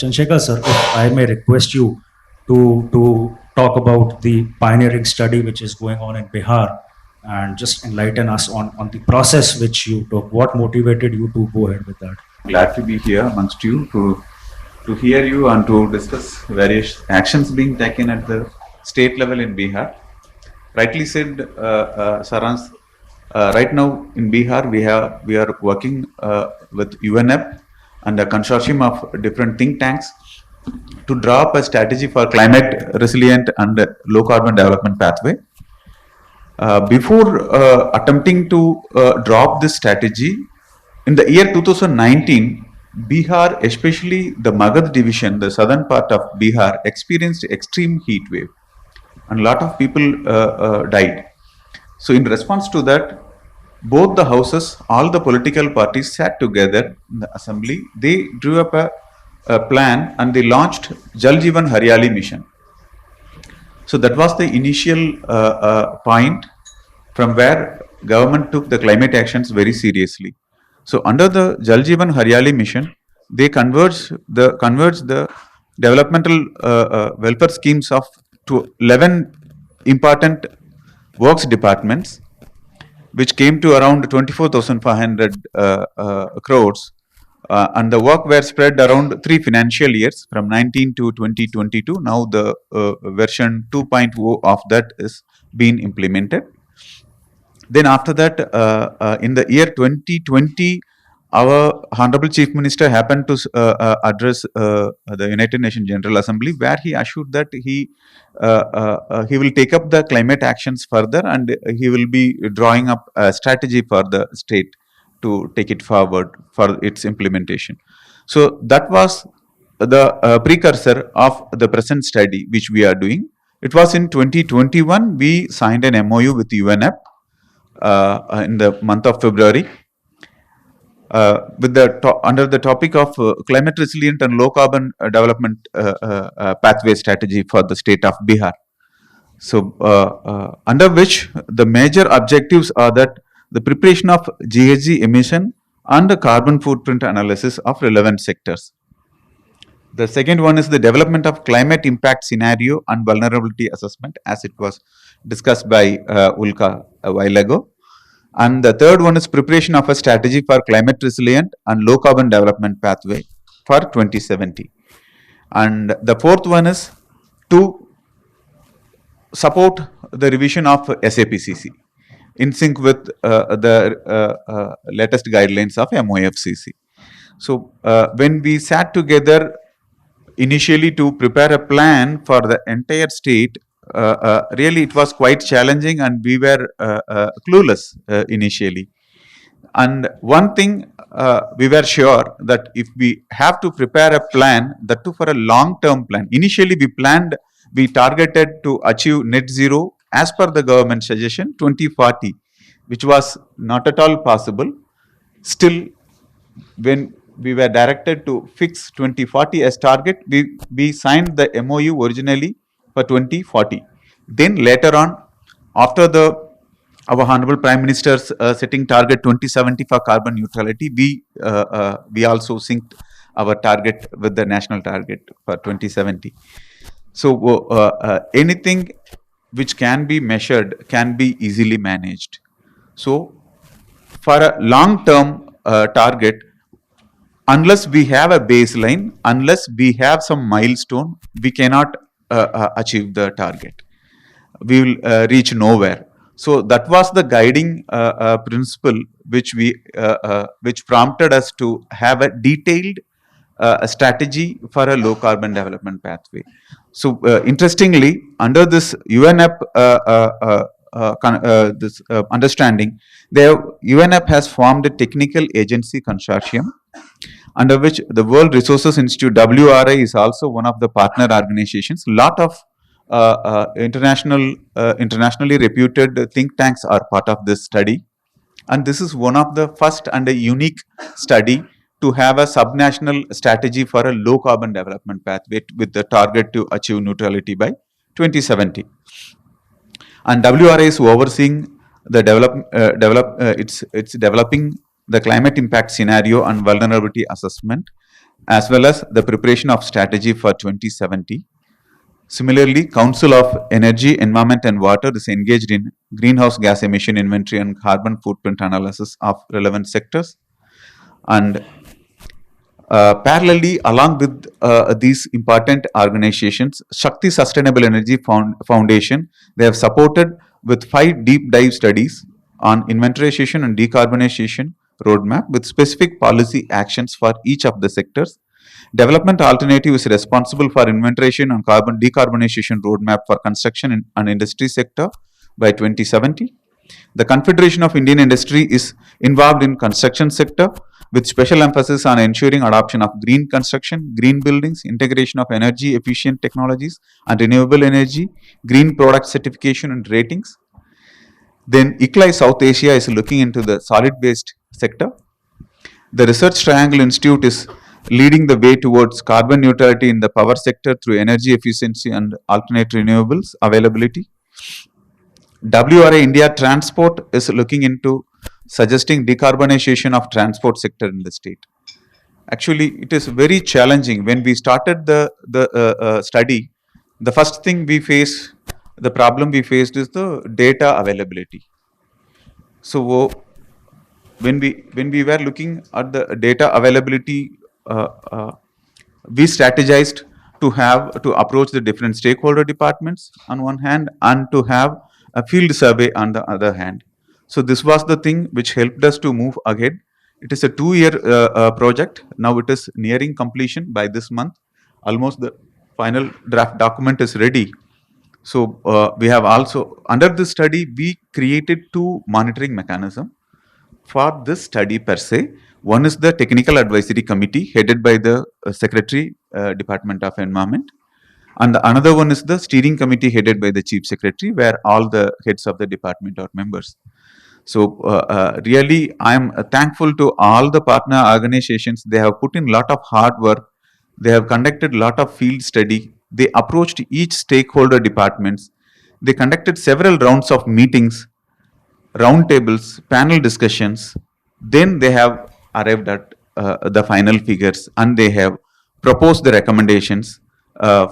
Chandrasekhar sir, if I may request you to talk about the pioneering study which is going on in Bihar, and just enlighten us on the process which you took. What motivated you to go ahead with that? Glad to be here amongst you to hear you and to discuss various actions being taken at the state level in Bihar. Rightly said, Sarans. Right now in Bihar, we are working with UNEP and a consortium of different think tanks to draw up a strategy for climate resilient and low carbon development pathway. Before attempting to drop this strategy, in the year 2019, Bihar, especially the Magad division, the southern part of Bihar, experienced extreme heat wave, and a lot of people died. So in response to that, both the houses, all the political parties sat together in the assembly. They drew up a plan and they launched Jal Jeevan Haryali mission. So that was the initial point from where government took the climate actions very seriously. So under the Jal Jeevan Haryali mission, they converged the developmental welfare schemes of to 11 important works departments, which came to around 24,500 crores. And the work were spread around 3 financial years from 19 to 2022. Now the version 2.0 of that is being implemented. Then after that, in the year 2020, our Honorable Chief Minister happened to address the United Nations General Assembly, where he assured that he will take up the climate actions further, and he will be drawing up a strategy for the state to take it forward for its implementation. So that was the precursor of the present study which we are doing. It was in 2021 we signed an MOU with UNEP in the month of February. With under the topic of climate resilient and low carbon development pathway strategy for the state of Bihar. So under which the major objectives are that the preparation of GHG emission and the carbon footprint analysis of relevant sectors. The second one is the development of climate impact scenario and vulnerability assessment, as it was discussed by Ulka a while ago. And the third one is preparation of a strategy for climate resilient and low carbon development pathway for 2070. And the fourth one is to support the revision of SAPCC in sync with the latest guidelines of MOFCC. So when we sat together initially to prepare a plan for the entire state, really it was quite challenging and we were clueless initially. And one thing we were sure that if we have to prepare a plan, that too for a long-term plan. Initially we targeted to achieve net zero as per the government suggestion 2040, which was not at all possible. Still, when we were directed to fix 2040 as target, we signed the MOU originally for 2040. Then later on, after our Honorable Prime Minister's setting target 2070 for carbon neutrality, we also synced our target with the national target for 2070. So anything which can be measured can be easily managed. So for a long-term target, unless we have a baseline, unless we have some milestone, we cannot achieve the target. We will reach nowhere. So that was the guiding principle which prompted us to have a detailed strategy for a low carbon development pathway. So interestingly, under this UNEP understanding, the UNEP has formed a technical agency consortium under which the World Resources Institute WRI is also one of the partner organizations. Lot of internationally reputed think tanks are part of this study, and this is one of the first and a unique study to have a subnational strategy for a low carbon development pathway with the target to achieve neutrality by 2070. And WRI is overseeing the it's developing the climate impact scenario and vulnerability assessment, as well as the preparation of strategy for 2070. Similarly, Council of Energy, Environment and Water is engaged in greenhouse gas emission inventory and carbon footprint analysis of relevant sectors. And parallelly, along with these important organizations, Shakti Sustainable Energy Foundation, they have supported with 5 deep dive studies on inventariation and decarbonization roadmap with specific policy actions for each of the sectors. Development Alternative is responsible for inventariation and carbon decarbonization roadmap for construction and industry sector by 2070. The Confederation of Indian Industry is involved in construction sector with special emphasis on ensuring adoption of green construction, green buildings, integration of energy efficient technologies and renewable energy, green product certification and ratings. Then ICLAI South Asia is looking into the solid waste sector. The Research Triangle Institute is leading the way towards carbon neutrality in the power sector through energy efficiency and alternate renewables availability. WRI-India Transport is looking into suggesting decarbonization of transport sector in the state. Actually, it is very challenging. When we started the study, the first thing the problem we faced is the data availability. So when we were looking at the data availability, we strategized to approach the different stakeholder departments on one hand and to have a field survey on the other hand. So this was the thing which helped us to move ahead. It is a 2-year project. Now it is nearing completion by this month. Almost the final draft document is ready. So we have also, under this study, we created 2 monitoring mechanisms for this study per se. One is the Technical Advisory Committee headed by the Secretary, Department of Environment. And another one is the Steering Committee headed by the Chief Secretary, where all the heads of the department are members. So really, I am thankful to all the partner organizations. They have put in a lot of hard work. They have conducted a lot of field study. They approached each stakeholder departments. They conducted several rounds of meetings, roundtables, panel discussions. Then they have arrived at the final figures, and they have proposed the recommendations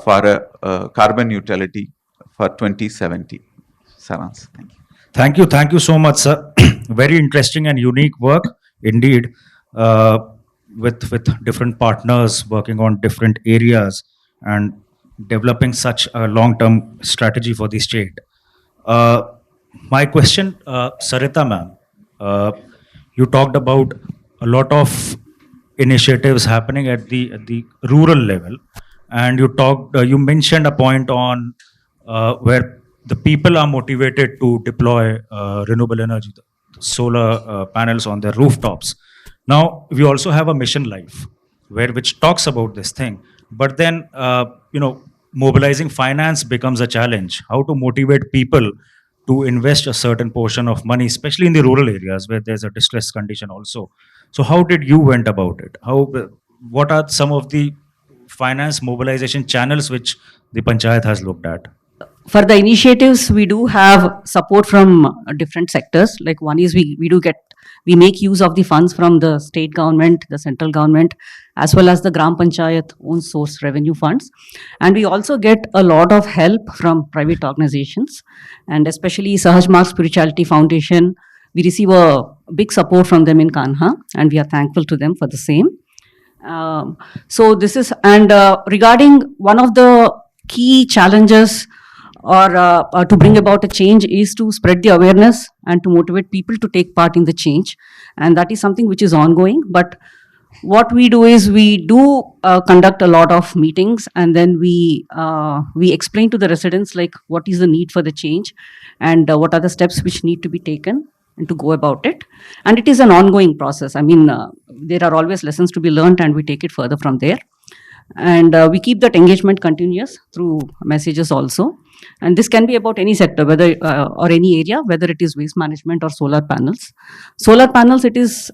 for carbon neutrality for 2070. Sarans, thank you. Thank you so much, sir. Very interesting and unique work indeed, with different partners working on different areas and developing such a long-term strategy for the state. Uh, my question, Sarita ma'am, uh, you talked about a lot of initiatives happening at the rural level, and you mentioned a point on where the people are motivated to deploy renewable energy, the solar panels on their rooftops. Now we also have a mission life which talks about this thing, but then mobilizing finance becomes a challenge. How to motivate people to invest a certain portion of money, especially in the rural areas where there's a distress condition also. So how did you went about it? What are some of the finance mobilization channels which the panchayat has looked at? For the initiatives, we do have support from different sectors. Like one is we make use of the funds from the state government, the central government, as well as the Gram Panchayat own source revenue funds. And we also get a lot of help from private organizations, and especially Sahaj Marg Spirituality Foundation. We receive a big support from them in Kanha, and we are thankful to them for the same. So this is, and regarding one of the key challenges or to bring about a change is to spread the awareness and to motivate people to take part in the change, and that is something which is ongoing. But what we do is we do conduct a lot of meetings, and then we explain to the residents like what is the need for the change, and what are the steps which need to be taken and to go about it. And it is an ongoing process. I mean, there are always lessons to be learned, and we take it further from there. And we keep that engagement continuous through messages also. And this can be about any sector, whether or any area, whether it is waste management or solar panels. Solar panels, it is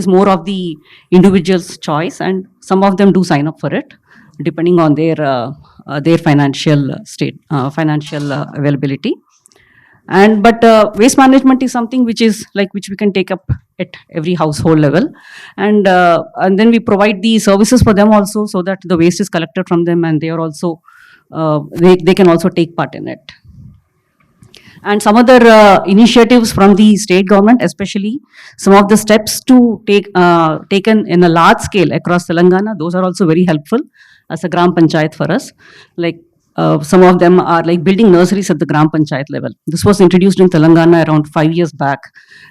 more of the individual's choice, and some of them do sign up for it, depending on their financial state, financial availability. And but waste management is something which we can take up at every household level, and then we provide the services for them also, so that the waste is collected from them, and they are also they can also take part in it. And some other initiatives from the state government, especially some of the steps to taken in a large scale across Telangana, those are also very helpful as a Gram Panchayat for us. Like some of them are like building nurseries at the Gram Panchayat level. This was introduced in Telangana around 5 years back,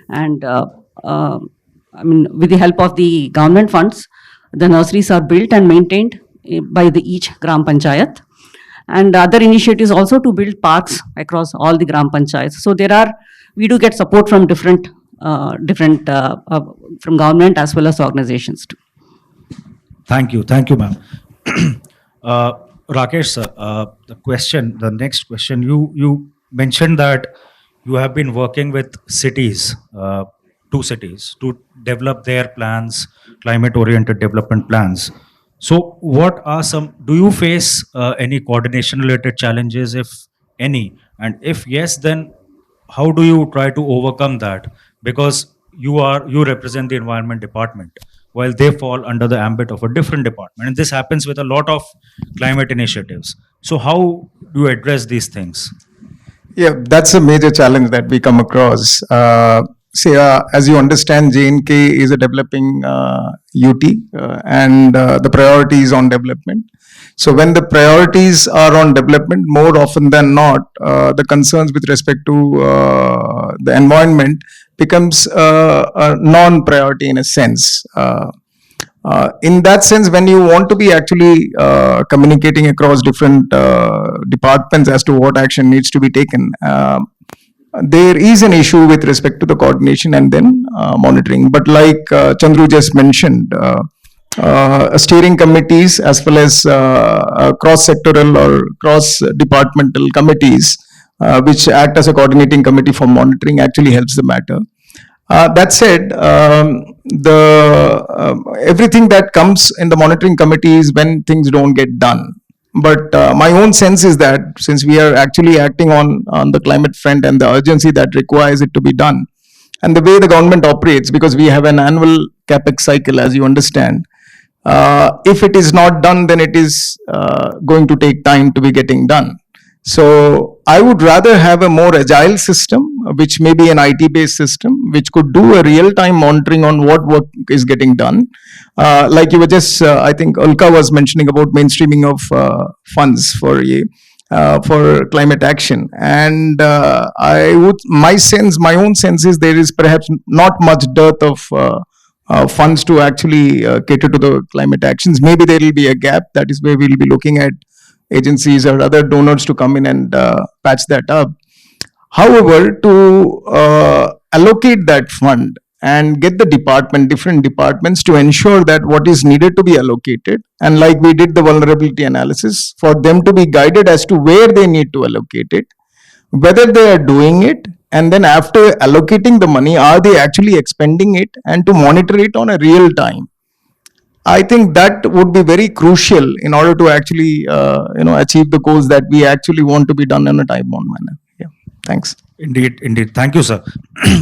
and I mean, with the help of the government funds, the nurseries are built and maintained by each Gram Panchayat. And other initiatives also to build parks across all the Gram Panchayats. So we do get support from different from government as well as organizations too. Thank you, ma'am. Rakesh sir, the next question, you mentioned that you have been working with cities, 2 cities, to develop their plans, climate-oriented development plans. So do you face any coordination-related challenges, if any? And if yes, then how do you try to overcome that? Because you represent the environment department, while they fall under the ambit of a different department. And this happens with a lot of climate initiatives. So how do you address these things? Yeah, that's a major challenge that we come across. As you understand, J&K is a developing UT, and the priority is on development. So when the priorities are on development, more often than not, the concerns with respect to the environment becomes a non-priority in a sense. In that sense, when you want to be actually communicating across different departments as to what action needs to be taken, there is an issue with respect to the coordination and then monitoring. But like Chandru just mentioned, steering committees as well as cross-sectoral or cross-departmental committees, which act as a coordinating committee for monitoring, actually helps the matter. That said, everything that comes in the monitoring committee is when things don't get done. But my own sense is that since we are actually acting on the climate front and the urgency that requires it to be done, and the way the government operates, because we have an annual capex cycle, as you understand. If it is not done, then it is going to take time to be getting done. So I would rather have a more agile system, which may be an IT-based system, which could do a real-time monitoring on what work is getting done. Like you were just, I think Ulka was mentioning about mainstreaming of funds for climate action, and my own sense is there is perhaps not much dearth of funds to actually cater to the climate actions. Maybe there will be a gap. That is where we'll be looking at agencies or other donors to come in and patch that up. However, to allocate that fund and get the different departments to ensure that what is needed to be allocated, and like we did the vulnerability analysis, for them to be guided as to where they need to allocate it, whether they are doing it, and then after allocating the money, are they actually expending it, and to monitor it on a real time. I think that would be very crucial in order to actually, achieve the goals that we actually want to be done in a time-bound manner. Yeah, thanks. Indeed, indeed. Thank you, sir.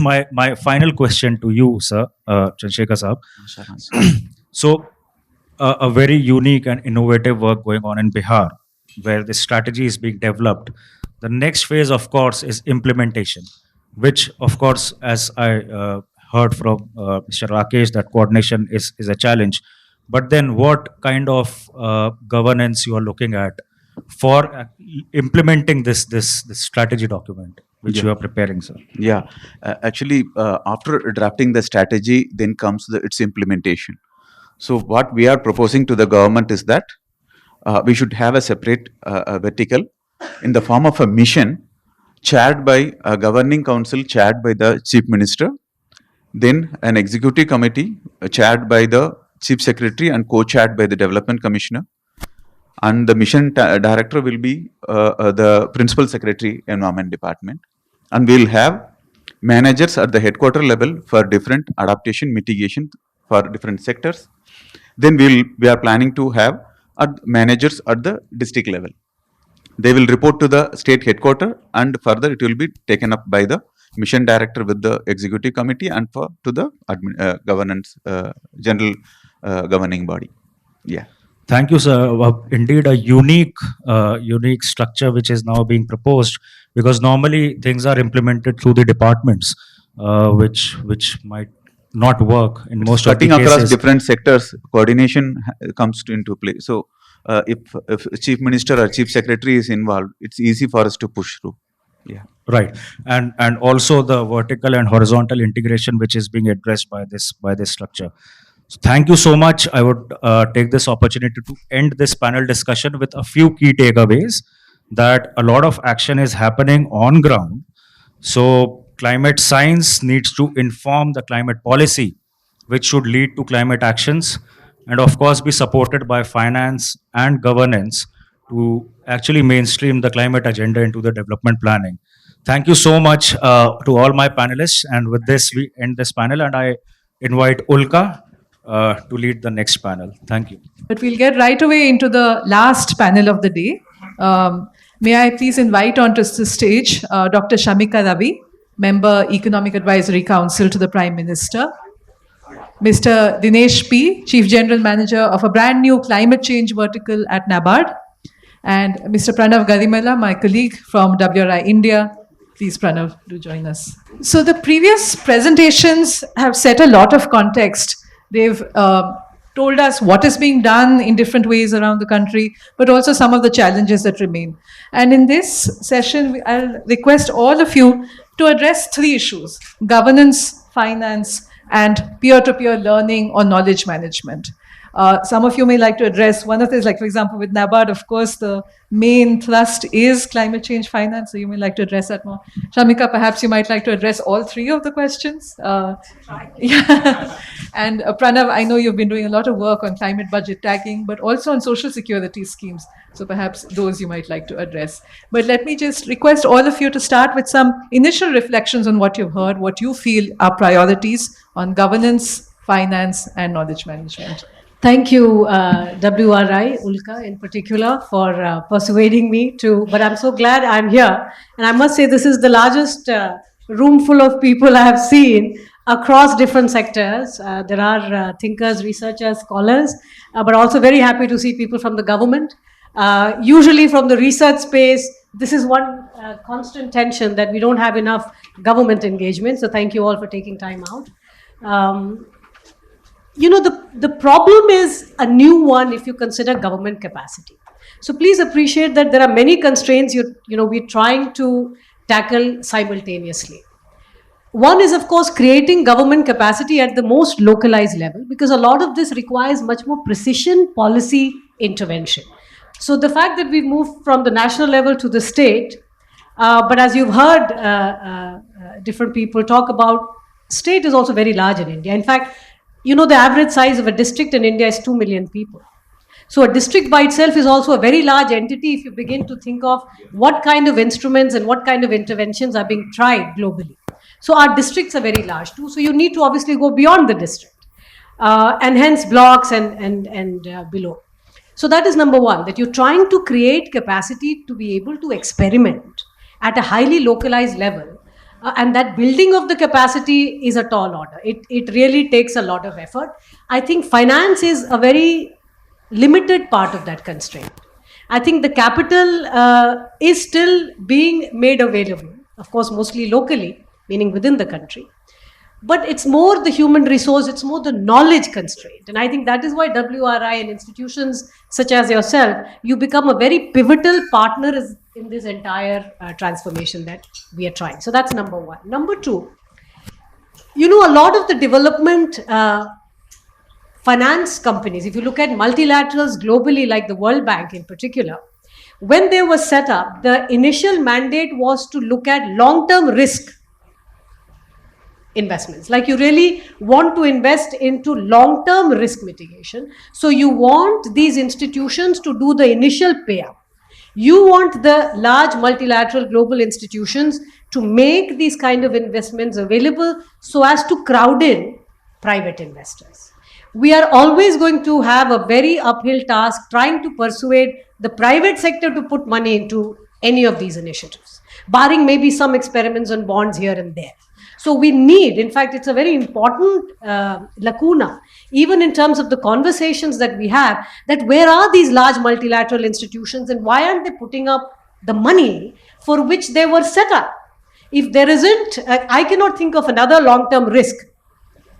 my final question to you, sir, Chandrasekhar Saab. So, a very unique and innovative work going on in Bihar, where this strategy is being developed. The next phase, of course, is implementation, which, of course, as I heard from Mr. Rakesh, that coordination is a challenge. But then, what kind of governance you are looking at for implementing this strategy document, which you are preparing, sir? Yeah, actually, after drafting the strategy, then comes its implementation. So what we are proposing to the government is that we should have a separate vertical in the form of a mission chaired by a governing council, chaired by the chief minister, then an executive committee chaired by the chief secretary and co-chaired by the development commissioner, and the mission director will be the principal secretary, environment department, and we'll have managers at the headquarter level for different adaptation mitigation for different sectors. Then we are planning to have managers at the district level. They will report to the state headquarter, and further it will be taken up by the mission director with the executive committee and to the governance general governing body. Yeah. Thank you, sir. Indeed, a unique structure which is now being proposed, because normally things are implemented through the departments, which might not work in most of the cases. Cutting across different sectors, coordination comes into play. So, if chief minister or chief secretary is involved, it's easy for us to push through. Yeah. Right, and also the vertical and horizontal integration which is being addressed by this structure. So thank you so much. I would take this opportunity to end this panel discussion with a few key takeaways, that a lot of action is happening on ground. So climate science needs to inform the climate policy, which should lead to climate actions, and of course be supported by finance and governance to actually mainstream the climate agenda into the development planning. Thank you so much to all my panelists. And with this, we end this panel, and I invite Ulka to lead the next panel. Thank you. But we'll get right away into the last panel of the day. May I please invite onto the stage Dr. Shamika Ravi, Member Economic Advisory Council to the Prime Minister, Mr. Dinesh P., Chief General Manager of a brand new climate change vertical at NABARD, and Mr. Pranav Garimella, my colleague from WRI-India. Please, Pranav, do join us. So the previous presentations have set a lot of context. They've told us what is being done in different ways around the country, but also some of the challenges that remain. And in this session, I'll request all of you to address three issues: governance, finance, and peer-to-peer learning or knowledge management. Some of you may like to address one of these, like for example, with NABARD, of course, the main thrust is climate change finance, so you may like to address that more. Shamika, perhaps you might like to address all three of the questions. Yeah. And Pranav, I know you've been doing a lot of work on climate budget tagging, but also on social security schemes. So perhaps those you might like to address. But let me just request all of you to start with some initial reflections on what you've heard, what you feel are priorities on governance, finance, and knowledge management. Thank you, WRI, Ulka in particular, for persuading me to, but I'm so glad I'm here. And I must say this is the largest room full of people I have seen across different sectors. There are thinkers, researchers, scholars, but also very happy to see people from the government. Usually from the research space, this is one constant tension that we don't have enough government engagement. So thank you all for taking time out. The problem is a new one if you consider government capacity. So please appreciate that there are many constraints we're trying to tackle simultaneously. One is, of course, creating government capacity at the most localized level, because a lot of this requires much more precision policy intervention. So the fact that we've moved from the national level to the state, but as you've heard different people talk about, state is also very large in India. In fact, the average size of a district in India is 2 million people. So a district by itself is also a very large entity if you begin to think of what kind of instruments and what kind of interventions are being tried globally. So our districts are very large too. So you need to obviously go beyond the district and hence blocks and below. So that is number one, that you're trying to create capacity to be able to experiment at a highly localized level. And that building of the capacity is a tall order. It really takes a lot of effort. I think finance is a very limited part of that constraint. I think the capital is still being made available, of course, mostly locally, meaning within the country. But it's more the human resource, it's more the knowledge constraint. And I think that is why WRI and institutions such as yourself, you become a very pivotal partner in this entire transformation that we are trying. So that's number one. Number two, a lot of the development finance companies, if you look at multilaterals globally, like the World Bank in particular, when they were set up, the initial mandate was to look at long-term risk investments. Like you really want to invest into long-term risk mitigation. So you want these institutions to do the initial payout. You want the large multilateral global institutions to make these kind of investments available so as to crowd in private investors. We are always going to have a very uphill task trying to persuade the private sector to put money into any of these initiatives, barring maybe some experiments on bonds here and there. So we need, in fact, it's a very important lacuna, even in terms of the conversations that we have, that where are these large multilateral institutions and why aren't they putting up the money for which they were set up? If there isn't, I cannot think of another long-term risk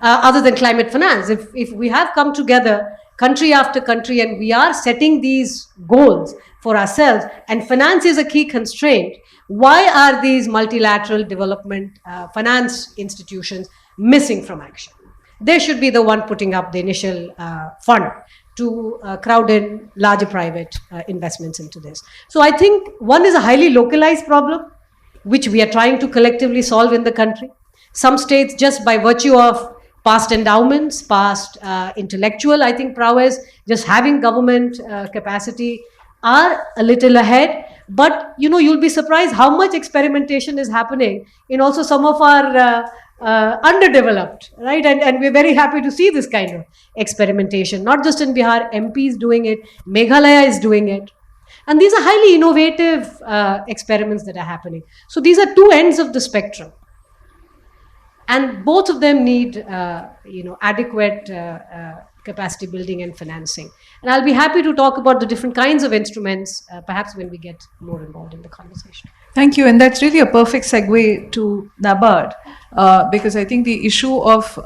other than climate finance. If we have come together, country after country, and we are setting these goals for ourselves, and finance is a key constraint, why are these multilateral development finance institutions missing from action? They should be the one putting up the initial fund to crowd in larger private investments into this. So I think one is a highly localized problem, which we are trying to collectively solve in the country. Some states, just by virtue of past endowments, past intellectual, I think, prowess, just having government capacity, are a little ahead. But you'll be surprised how much experimentation is happening in also some of our underdeveloped, right? And we're very happy to see this kind of experimentation, not just in Bihar. MP is doing it, Meghalaya is doing it, and these are highly innovative experiments that are happening. So these are two ends of the spectrum, and both of them need adequate capacity building and financing. And I'll be happy to talk about the different kinds of instruments, perhaps when we get more involved in the conversation. Thank you. And that's really a perfect segue to NABARD, because I think the issue of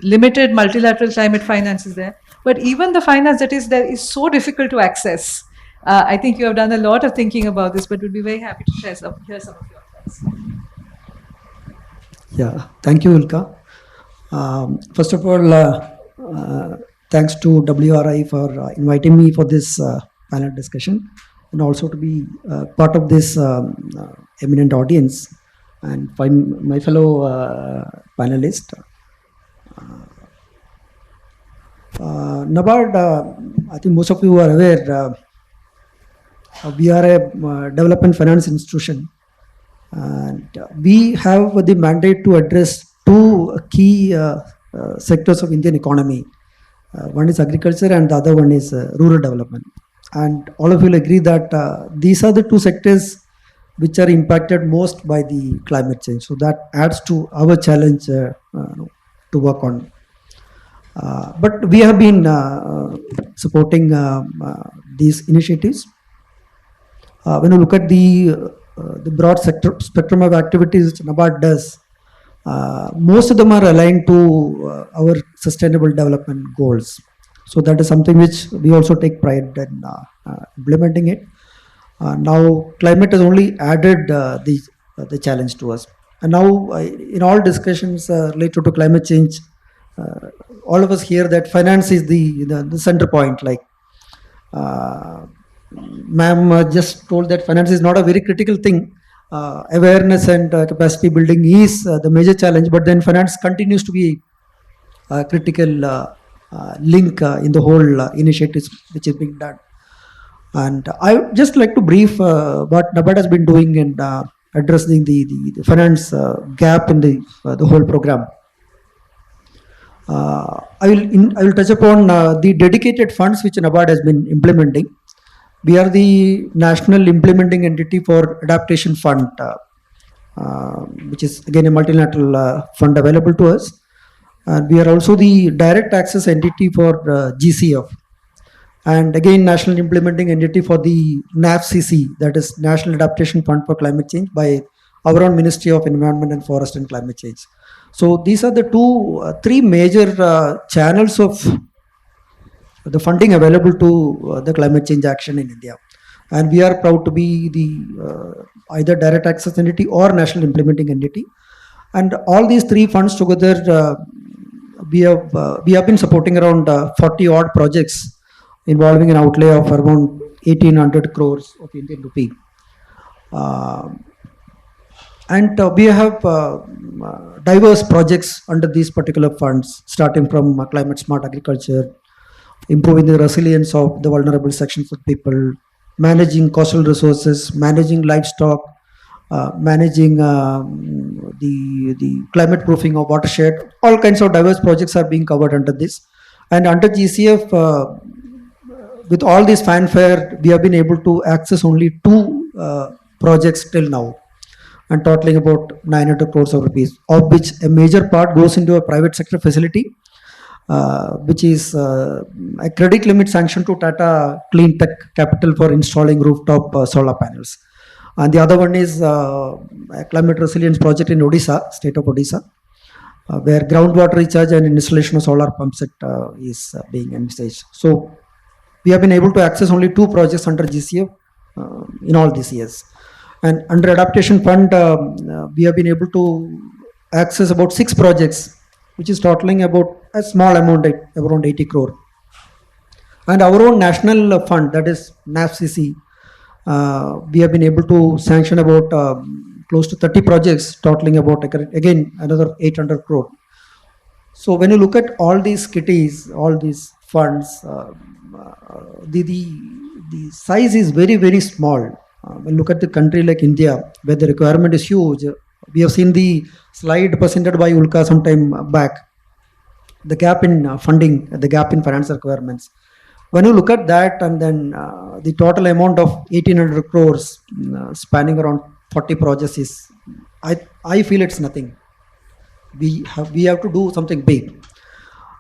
limited multilateral climate finance is there. But even the finance that is there is so difficult to access. I think you have done a lot of thinking about this, but we'd be very happy to hear some of your thoughts. Yeah, thank you, Ulka. First of all, thanks to WRI for inviting me for this panel discussion, and also to be part of this eminent audience, and my fellow panelists. NABARD, I think most of you are aware, we are a development finance institution, and we have the mandate to address two key sectors of Indian economy. One is agriculture and the other one is rural development. And all of you will agree that these are the two sectors which are impacted most by the climate change. So that adds to our challenge work on. But we have been supporting these initiatives. When you look at the broad spectrum of activities which NABARD does, most of them are aligned to our sustainable development goals. So that is something which we also take pride in implementing it. Now climate has only added the challenge to us. And now in all discussions related to climate change, all of us hear that finance is the center point. Like ma'am just told that finance is not a very critical thing. Awareness and capacity building is the major challenge, but then finance continues to be a critical link in the whole initiatives which is being done. And I would just like to brief what NABARD has been doing in addressing the finance gap in the whole program. I will touch upon the dedicated funds which NABARD has been implementing. We are the national implementing entity for adaptation fund, which is again a multilateral fund available to us. And we are also the direct access entity for GCF, and again national implementing entity for the NAFCC, that is National Adaptation Fund for Climate Change, by our own Ministry of Environment and Forest and Climate Change. So these are the three major channels of the funding available to the climate change action in India. And we are proud to be the either direct access entity or national implementing entity. And all these three funds together, we have been supporting around 40 odd projects involving an outlay of around 1800 crores of Indian rupee. And we have diverse projects under these particular funds, starting from climate smart agriculture, improving the resilience of the vulnerable sections of people, managing coastal resources, managing livestock, managing the climate proofing of watershed. All kinds of diverse projects are being covered under this. And under GCF, with all this fanfare, we have been able to access only 2 projects till now, and totaling about 900 crores of rupees, of which a major part goes into a private sector facility, which is a credit limit sanction to Tata Clean Tech Capital for installing rooftop solar panels. And the other one is a climate resilience project in Odisha, state of Odisha, where groundwater recharge and installation of solar pump set is being envisaged. So we have been able to access only 2 projects under GCF in all these years. And under adaptation fund, we have been able to access about 6 projects, which is totaling about a small amount, around 80 crore. And our own national fund, that is NAFCC, we have been able to sanction about close to 30 projects, totaling about again another 800 crore. So when you look at all these kitties, all these funds, the size is very, very small. When you look at the country like India, where the requirement is huge, we have seen the slide presented by Ulka some time back, the gap in funding, the gap in finance requirements. When you look at that, and then the total amount of 1800 crores spanning around 40 projects is, I feel it's nothing. We have to do something big.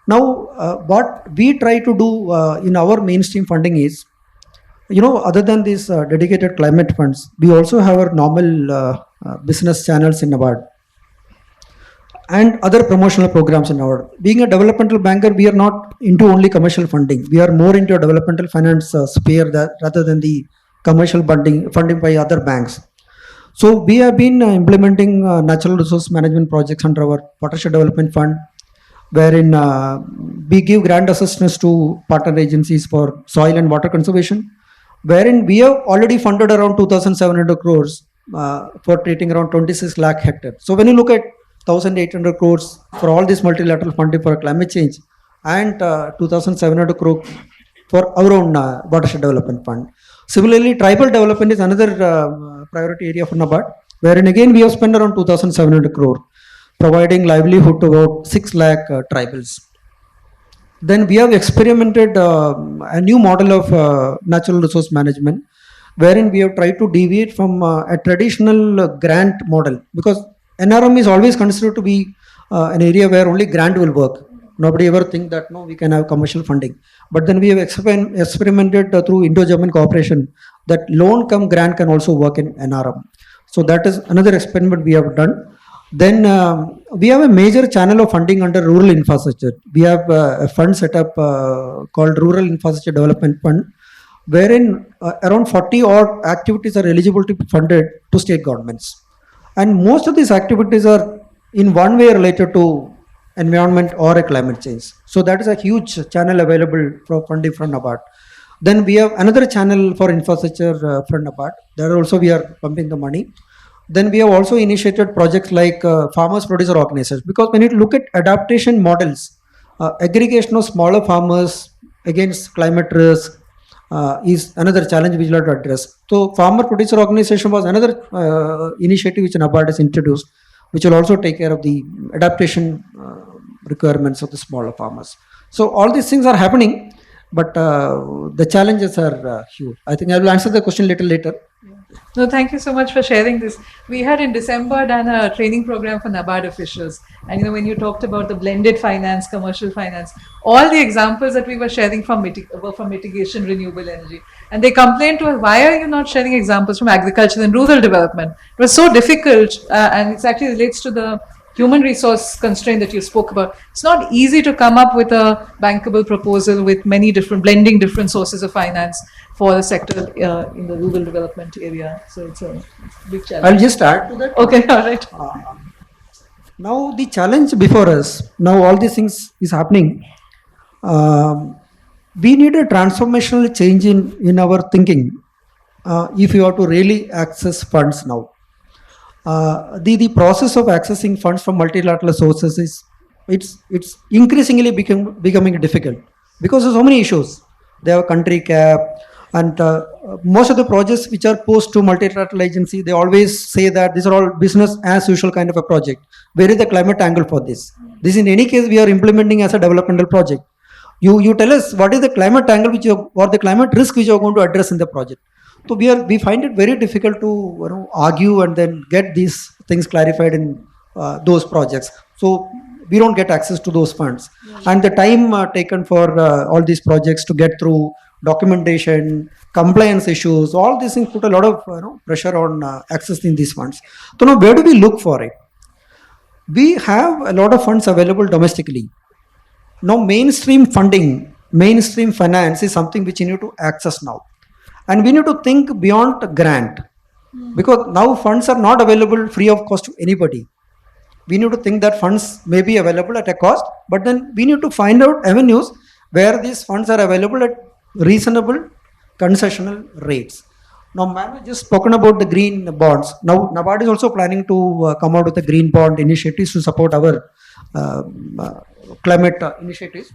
Now, what we try to do in our mainstream funding is, other than these dedicated climate funds, we also have our normal business channels in NABARD and other promotional programs in NABARD. Being a developmental banker, we are not into only commercial funding. We are more into a developmental finance sphere rather than the commercial funding by other banks. So we have been implementing natural resource management projects under our watershed development fund, wherein we give grant assistance to partner agencies for soil and water conservation, wherein we have already funded around 2,700 crores for treating around 26 lakh hectares. So when you look at 1,800 crores for all this multilateral funding for climate change and 2,700 crore for our own watershed development fund. Similarly, tribal development is another priority area for NABARD, wherein again we have spent around 2,700 crore, providing livelihood to about 6 lakh tribals. Then we have experimented a new model of natural resource management, wherein we have tried to deviate from a traditional grant model, because NRM is always considered to be an area where only grant will work. Nobody ever think that no, we can have commercial funding. But then we have experimented through Indo-German cooperation that loan come grant can also work in NRM. So that is another experiment we have done. Then we have a major channel of funding under rural infrastructure. We have a fund set up called Rural Infrastructure Development Fund, wherein around 40 odd activities are eligible to be funded to state governments. And most of these activities are in one way related to environment or a climate change. So that is a huge channel available for funding from NABARD. Then we have another channel for infrastructure from NABARD. There also we are pumping the money. Then we have also initiated projects like farmers producer organizations, because when you look at adaptation models, aggregation of smaller farmers against climate risk is another challenge which we have to address. So farmer producer organization was another initiative which NABARD has introduced, which will also take care of the adaptation requirements of the smaller farmers. So all these things are happening, but the challenges are huge. I think I will answer the question little later. No, thank you so much for sharing this. We had in December done a training program for NABARD officials. And when you talked about the blended finance, commercial finance, all the examples that we were sharing were from mitigation, renewable energy. And they complained to us, why are you not sharing examples from agriculture and rural development? It was so difficult, and it actually relates to the human resource constraint that you spoke about. It's not easy to come up with a bankable proposal with many blending different sources of finance for the sector in the rural development area. So it's a big challenge. I'll just add to that. Okay, all right. Now the challenge before us, now all these things is happening. We need a transformational change in our thinking if you have to really access funds now. The process of accessing funds from multilateral sources it's increasingly becoming difficult because of so many issues. They have a country cap, and most of the projects which are posed to multilateral agency, they always say that these are all business as usual kind of a project. Where is the climate angle for this? This in any case we are implementing as a developmental project. You tell us what is the climate angle or the climate risk which you are going to address in the project. So we find it very difficult to argue and then get these things clarified in those projects. So we don't get access to those funds, and the time taken for all these projects to get through documentation, compliance issues, all these things put a lot of pressure on accessing these funds. So now where do we look for it? We have a lot of funds available domestically. Now mainstream funding, mainstream finance is something which you need to access now. And we need to think beyond grant, because now funds are not available free of cost to anybody. We need to think that funds may be available at a cost, but then we need to find out avenues where these funds are available at reasonable concessional rates. Now, ma'am has just spoken about the green bonds. Now, NABARD is also planning to come out with a green bond initiatives to support our climate initiatives.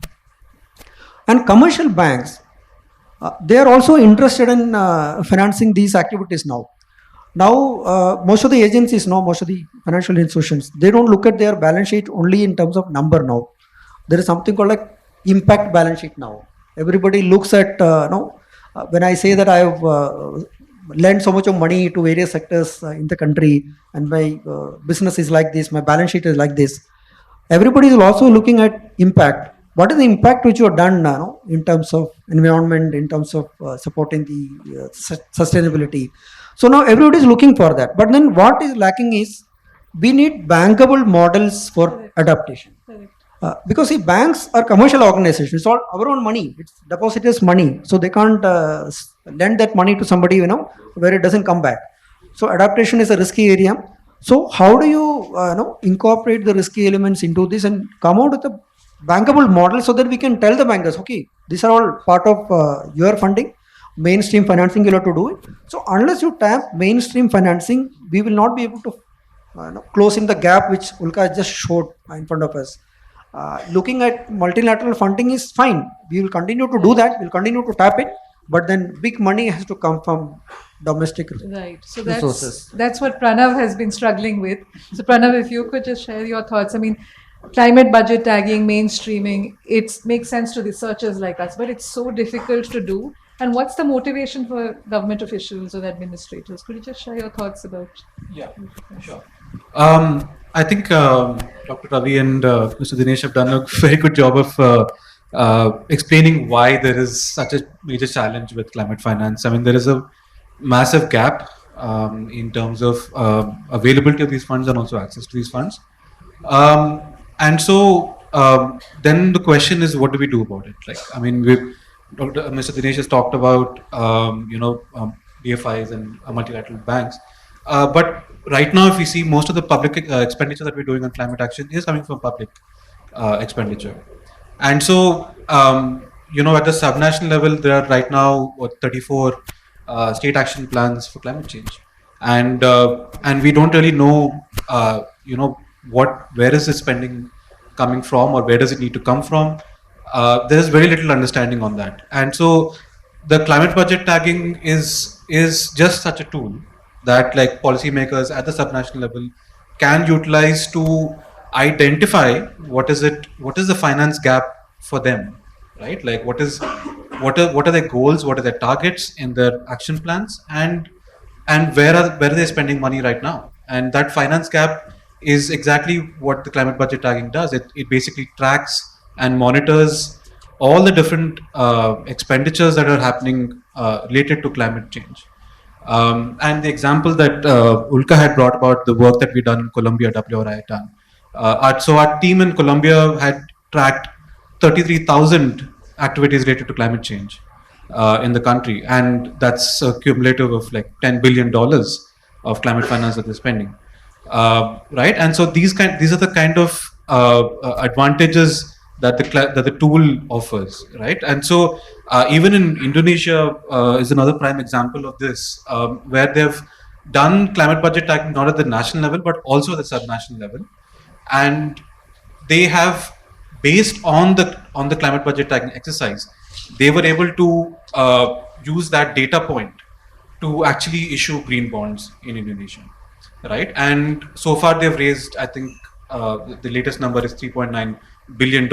And commercial banks, they are also interested in financing these activities now. Now, most of the agencies now, most of the financial institutions, they don't look at their balance sheet only in terms of number now. There is something called like impact balance sheet now. Everybody looks at, when I say that I have lent so much of money to various sectors in the country, and my business is like this, my balance sheet is like this. Everybody is also looking at impact. What is the impact which you have done now in terms of environment, in terms of supporting the sustainability? So now everybody is looking for that. But then what is lacking is we need bankable models for adaptation. Because see, banks are commercial organizations. It's all our own money. It's depositors' money. So they can't lend that money to somebody, where it doesn't come back. So adaptation is a risky area. So how do you incorporate the risky elements into this and come out with a bankable model so that we can tell the bankers, okay, these are all part of your funding, mainstream financing you'll have to do it. So unless you tap mainstream financing, we will not be able to close in the gap which Ulka just showed in front of us. Looking at multilateral funding is fine. We will continue to do that. We'll continue to tap it. But then big money has to come from domestic resources. That's what Pranav has been struggling with. So Pranav, if you could just share your thoughts. I mean, climate budget tagging, mainstreaming, it makes sense to researchers like us, but it's so difficult to do. And what's the motivation for government officials or administrators? Could you just share your thoughts about? Yeah, sure. I think Dr. Ravi and Mr. Dinesh have done a very good job of explaining why there is such a major challenge with climate finance. I mean, there is a massive gap in terms of availability of these funds and also access to these funds. And so then the question is, what do we do about it? Like, I mean, Mr. Dinesh has talked about, DFIs and multilateral banks. But right now, if we see most of the public expenditure that we're doing on climate action is coming from public expenditure. And so, at the subnational level, there are right now 34 state action plans for climate change, and we don't really know, where is the spending coming from, or where does it need to come from. There is very little understanding on that, and so the climate budget tagging is just such a tool that, like, policymakers at the subnational level can utilize to identify what is the finance gap for them, right? Like, what are their goals, what are their targets in their action plans, and where are they spending money right now? And that finance gap is exactly what the climate budget tagging does. It basically tracks and monitors all the different expenditures that are happening related to climate change. And the example that Ulka had brought about the work that we done in Colombia, WRI done. So our team in Colombia had tracked 33,000 activities related to climate change in the country, and that's a cumulative of like $10 billion of climate finance that they're spending, right? And so these are the kind of advantages that the tool offers, right? And so even in Indonesia is another prime example of this, where they've done climate budget tagging not at the national level but also at the subnational level, and they have, based on the climate budget tagging exercise, they were able to use that data point to actually issue green bonds in Indonesia, right? And so far they've raised, I think the latest number is $3.9 billion,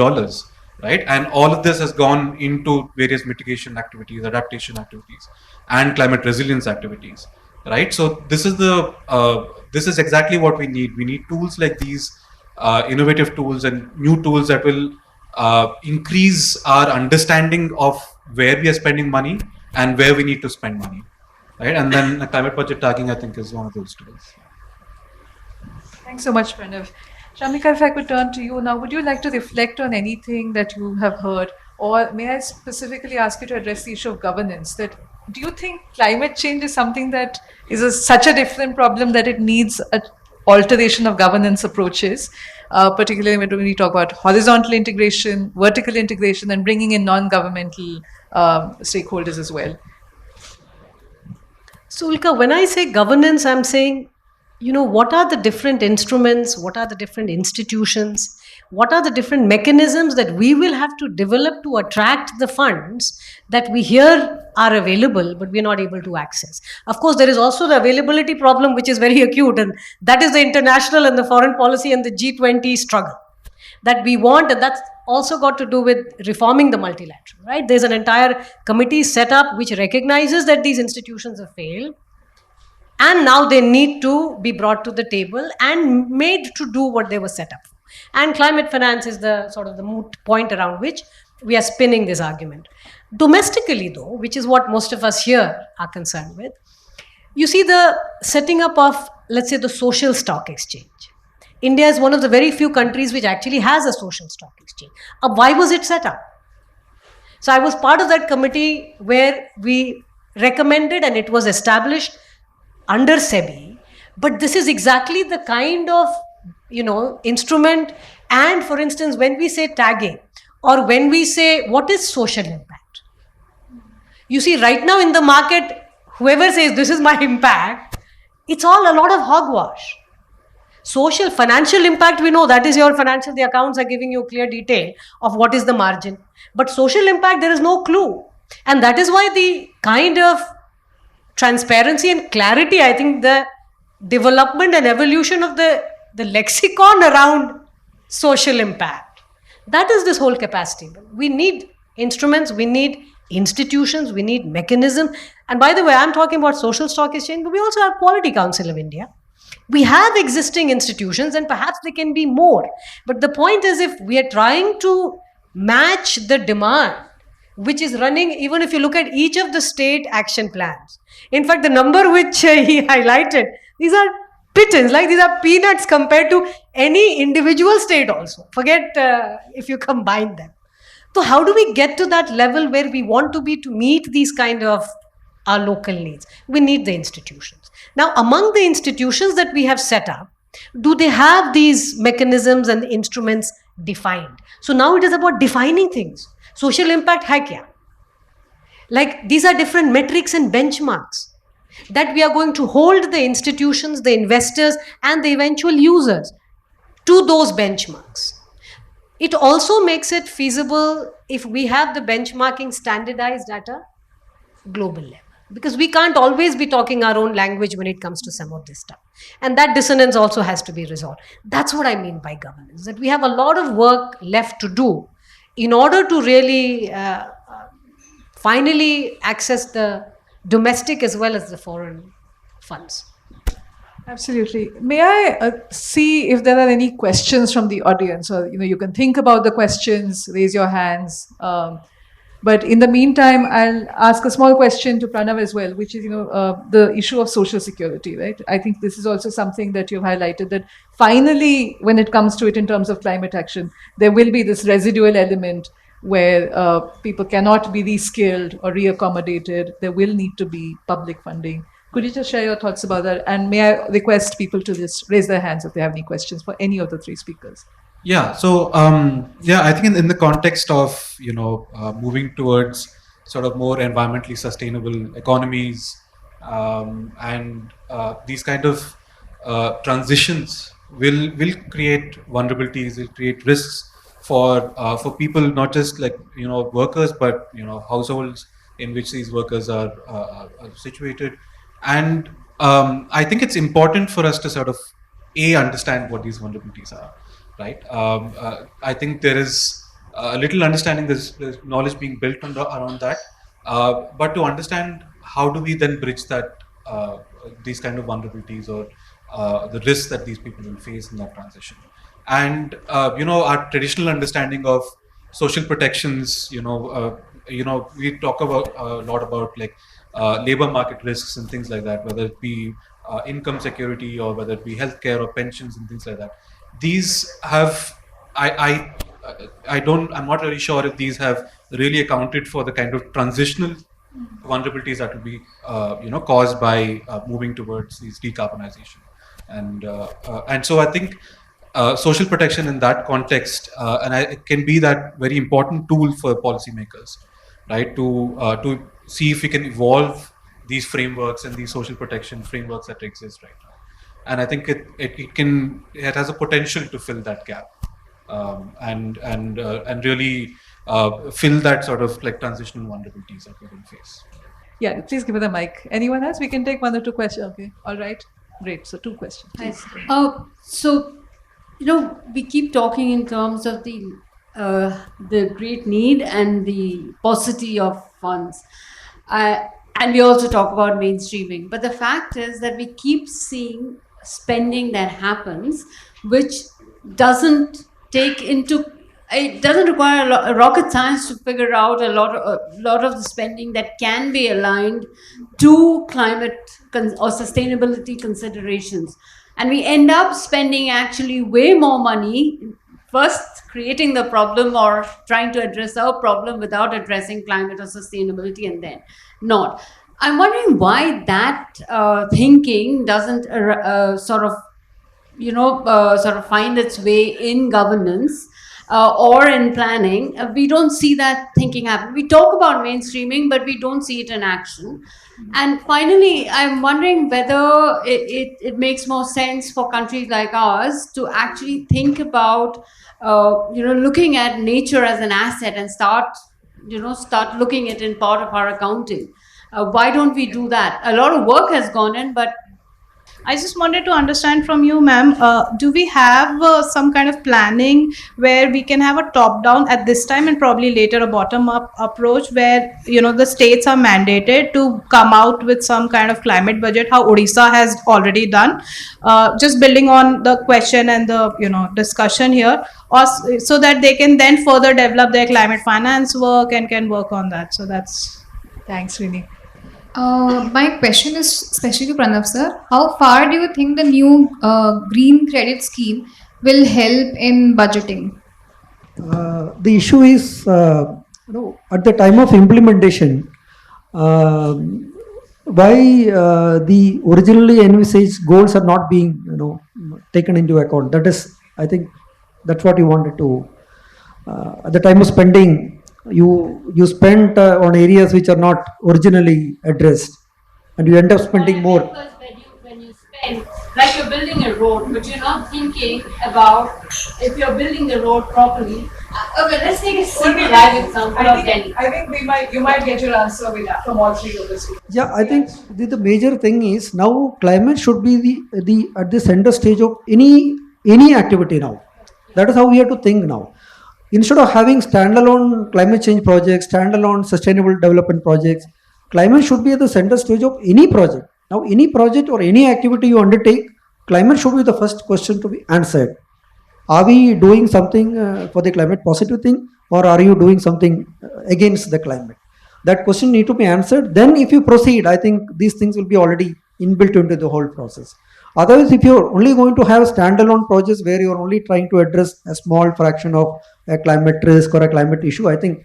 right? And all of this has gone into various mitigation activities, adaptation activities, and climate resilience activities, right? So this is exactly what we need. We need tools like these, innovative tools and new tools that will increase our understanding of where we are spending money and where we need to spend money, right? And then the climate budget tagging, I think, is one of those tools. Thanks so much, Pranav. Shamika, if I could turn to you now, would you like to reflect on anything that you have heard? Or may I specifically ask you to address the issue of governance? That do you think climate change is something that is such a different problem that it needs an alteration of governance approaches, particularly when we talk about horizontal integration, vertical integration, and bringing in non-governmental stakeholders as well? So, Ulka, when I say governance, I'm saying, what are the different instruments, what are the different institutions, what are the different mechanisms that we will have to develop to attract the funds that we hear are available, but we're not able to access. Of course, there is also the availability problem, which is very acute, and that is the international and the foreign policy and the G20 struggle that we want, and that's also got to do with reforming the multilateral, right? There's an entire committee set up which recognizes that these institutions have failed, and now they need to be brought to the table and made to do what they were set up for. And climate finance is the sort of the moot point around which we are spinning this argument. Domestically, though, which is what most of us here are concerned with, you see the setting up of, let's say, the social stock exchange. India is one of the very few countries which actually has a social stock exchange. Why was it set up? So I was part of that committee where we recommended, and it was established under SEBI, but this is exactly the kind of instrument. And for instance, when we say tagging, or when we say what is social impact, you see right now in the market, whoever says this is my impact, it's all a lot of hogwash. Social financial impact, we know that is your financial, the accounts are giving you clear detail of what is the margin, but social impact, there is no clue. And that is why the kind of transparency and clarity, I think the development and evolution of the lexicon around social impact, that is this whole capacity. We need instruments, we need institutions, we need mechanisms. And by the way, I'm talking about social stock exchange, but we also have Quality Council of India. We have existing institutions and perhaps they can be more. But the point is, if we are trying to match the demand, which is running, even if you look at each of the state action plans, in fact, the number which he highlighted, these are pittance, like these are peanuts compared to any individual state also. Forget if you combine them. So how do we get to that level where we want to be to meet these kind of our local needs? We need the institutions. Now, among the institutions that we have set up, do they have these mechanisms and instruments defined? So now it is about defining things. Social impact hai kya? Like these are different metrics and benchmarks that we are going to hold the institutions, the investors, and the eventual users to those benchmarks. It also makes it feasible if we have the benchmarking standardized at a global level, because we can't always be talking our own language when it comes to some of this stuff, and that dissonance also has to be resolved. That's what I mean by governance, that we have a lot of work left to do in order to really finally access the domestic as well as the foreign funds. Absolutely. May I see if there are any questions from the audience, or you can think about the questions, raise your hands. But in the meantime, I'll ask a small question to Pranav as well, which is the issue of social security, right? I think this is also something that you've highlighted, that finally, when it comes to it in terms of climate action, there will be this residual element where people cannot be reskilled or reaccommodated. There will need to be public funding. Could you just share your thoughts about that? And may I request people to just raise their hands if they have any questions for any of the three speakers? Yeah. So I think in the context of moving towards sort of more environmentally sustainable economies, and these kind of transitions will create vulnerabilities, will create risks for people, not just like workers, but households in which these workers are situated. And I think it's important for us to sort of understand what these vulnerabilities are, right? I think there is a little understanding, there's knowledge being built around that, but to understand how do we then bridge that these kind of vulnerabilities or the risks that these people will face in that transition. And our traditional understanding of social protections, we talk about a lot about like labor market risks and things like that, whether it be income security or whether it be healthcare or pensions and things like that. These have, I'm not really sure if these have really accounted for the kind of transitional vulnerabilities that will be caused by moving towards these decarbonization. And so I think social protection in that context, it can be that very important tool for policymakers, right? To see if we can evolve these frameworks and these social protection frameworks that exist right now. And I think it has a potential to fill that gap, and really fill that sort of like transitional vulnerabilities that we will face. Yeah, please give me the mic. Anyone else? We can take one or two questions. Okay, all right, great. So 2 questions. Please. So, we keep talking in terms of the great need and the paucity of funds. And we also talk about mainstreaming. But the fact is that we keep seeing spending that happens, which doesn't it doesn't require a rocket science to figure out a lot of the spending that can be aligned to climate or sustainability considerations. And we end up spending actually way more money, first creating the problem or trying to address our problem without addressing climate or sustainability, and then not. I'm wondering why that thinking doesn't sort of find its way in governance or in planning. We don't see that thinking happen. We talk about mainstreaming, but we don't see it in action. And finally, I'm wondering whether it makes more sense for countries like ours to actually think about looking at nature as an asset and start looking at it in part of our accounting. Why don't we do that? A lot of work has gone in, but I just wanted to understand from you, ma'am, do we have some kind of planning where we can have a top-down at this time and probably later a bottom-up approach where, the states are mandated to come out with some kind of climate budget, how Odisha has already done, just building on the question and the, discussion here, or so that they can then further develop their climate finance work and can work on that. So that's, thanks, Rini. My question is especially to Pranav sir. How far do you think the new green credit scheme will help in budgeting? The issue is, at the time of implementation, why the originally envisaged goals are not being, taken into account. That is, I think, that's what you wanted to. At the time of spending, you spent on areas which are not originally addressed, and you end up spending more. When you spend, like you're building a road, but you're not thinking about if you're building the road properly. Okay, let's take a simple live example of Delhi. I think you might get your answer with that from all three of us. Yeah, I think the major thing is now climate should be the at the center stage of any activity now. That is how we have to think now. Instead of having standalone climate change projects, standalone sustainable development projects, climate should be at the center stage of any project. Now, any project or any activity you undertake, climate should be the first question to be answered. Are we doing something for the climate positive thing, or are you doing something against the climate? That question need to be answered. Then if you proceed, I think these things will be already inbuilt into the whole process. Otherwise, if you're only going to have standalone projects where you're only trying to address a small fraction of a climate risk or a climate issue, I think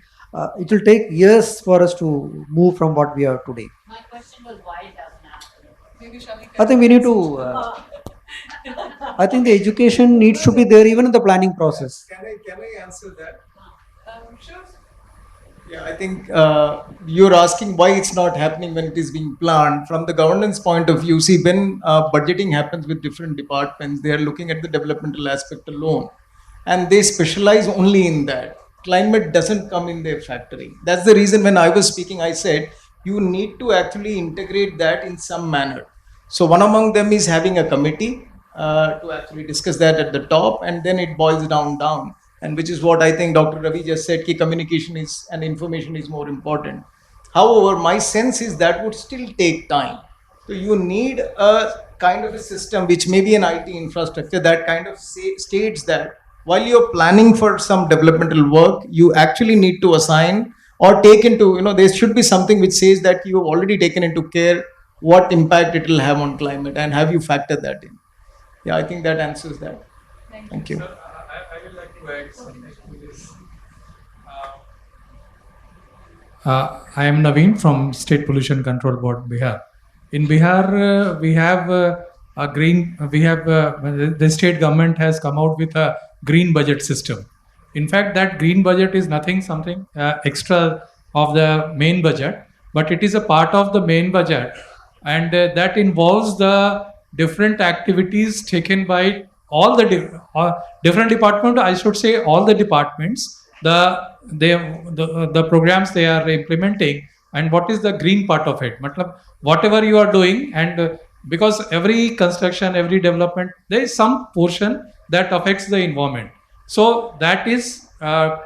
it will take years for us to move from what we are today. My question was why it doesn't happen. I think we need to. I think the education needs to be there even in the planning process. Can I answer that? Sure. Yeah, I think you're asking why it's not happening when it is being planned. From the governance point of view, see, when budgeting happens with different departments, they are looking at the developmental aspect alone, and they specialize only in that. Climate doesn't come in their factory. That's the reason when I was speaking, I said you need to actually integrate that in some manner. So one among them is having a committee to actually discuss that at the top, and then it boils down. And which is what I think Dr. Ravi just said, ki communication is and information is more important. However, my sense is that would still take time. So you need a kind of a system which may be an IT infrastructure that kind of states that while you're planning for some developmental work, you actually need to assign or take into, there should be something which says that you have already taken into care what impact it will have on climate, and have you factored that in? Yeah, I think that answers that. Thank you. I would like to add something to this. I am Naveen from State Pollution Control Board, Bihar. In Bihar, we have a green. The state government has come out with a green budget system. In fact, that green budget is something extra of the main budget, but it is a part of the main budget, and that involves the different activities taken by all the different departments. I should say all the departments, the programs they are implementing, and what is the green part of it. Whatever you are doing, and because every construction, every development, there is some portion that affects the environment. So that is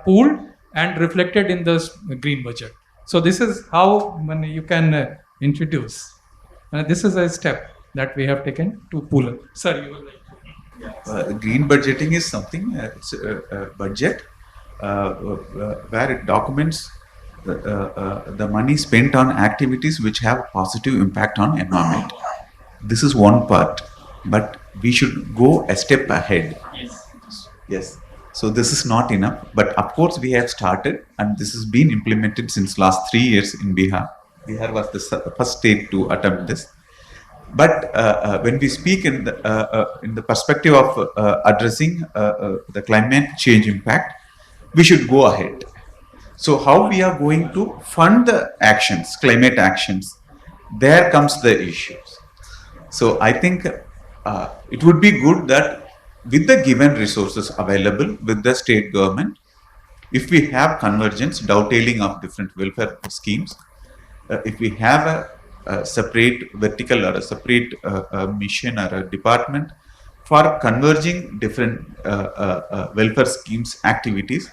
pooled and reflected in the green budget. So this is how you can introduce. This is a step that we have taken to pool. Sir, you will like. Green budgeting is something, it's a budget where it documents the money spent on activities which have a positive impact on environment. This is one part, but we should go a step ahead. Yes. So this is not enough, but of course we have started, and this has been implemented since last 3 years in Bihar. Bihar was the first state to attempt this. But when we speak in the perspective of addressing the climate change impact, we should go ahead. So how we are going to fund the actions, climate actions, there comes the issues. So I think it would be good that with the given resources available with the state government, if we have convergence, dovetailing of different welfare schemes, if we have a separate vertical or a separate mission or a department for converging different welfare schemes activities.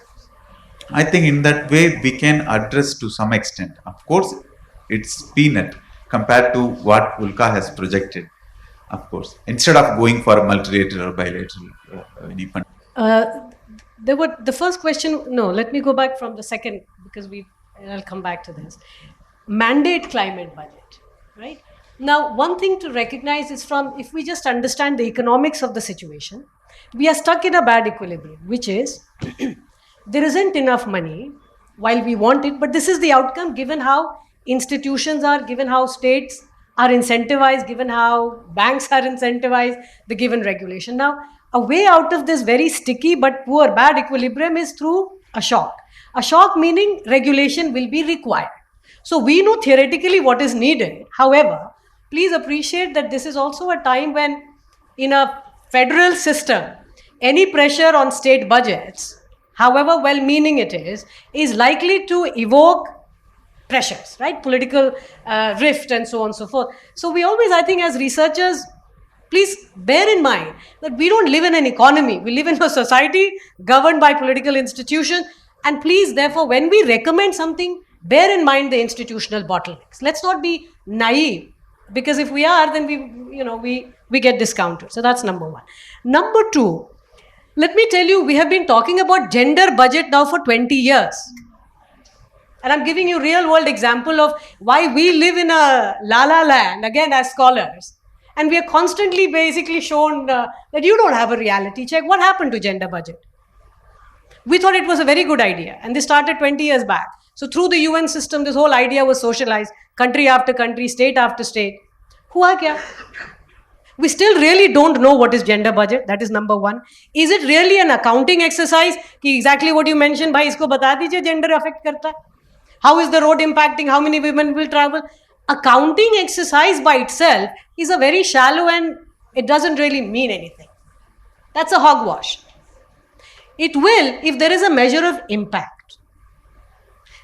I think in that way we can address to some extent. Of course, it's peanut compared to what Ulka has projected. Of course, instead of going for multilateral or bilateral any fund. There were the first question. No, let me go back from the second because I'll come back to this. Mandate climate budget, right? Now, one thing to recognize is if we just understand the economics of the situation, we are stuck in a bad equilibrium, which is there isn't enough money while we want it, but this is the outcome given how institutions are, given how states are incentivized, given how banks are incentivized, the given regulation. Now, a way out of this very sticky but poor bad equilibrium is through a shock. A shock meaning regulation will be required. So we know theoretically what is needed. However, please appreciate that this is also a time when in a federal system, any pressure on state budgets, however well-meaning it is likely to evoke pressures, right? Political rift and so on and so forth. So we always, I think as researchers, please bear in mind that we don't live in an economy. We live in a society governed by political institutions. And please, therefore, when we recommend something, bear in mind the institutional bottlenecks. Let's not be naive, because if we are, then we get discounted. So that's number one. Number two, let me tell you, we have been talking about gender budget now for 20 years. And I'm giving you real world example of why we live in a la-la land, again as scholars. And we are constantly basically shown that you don't have a reality check. What happened to gender budget? We thought it was a very good idea. And this started 20 years back. So through the UN system, this whole idea was socialized. Country after country, state after state. Hua kya? We still really don't know what is gender budget. That is number one. Is it really an accounting exercise? Ki exactly what you mentioned, bhai, isko bata dijiye, gender affect karta hai. How is the road impacting? How many women will travel? Accounting exercise by itself is a very shallow and it doesn't really mean anything. That's a hogwash. It will if there is a measure of impact.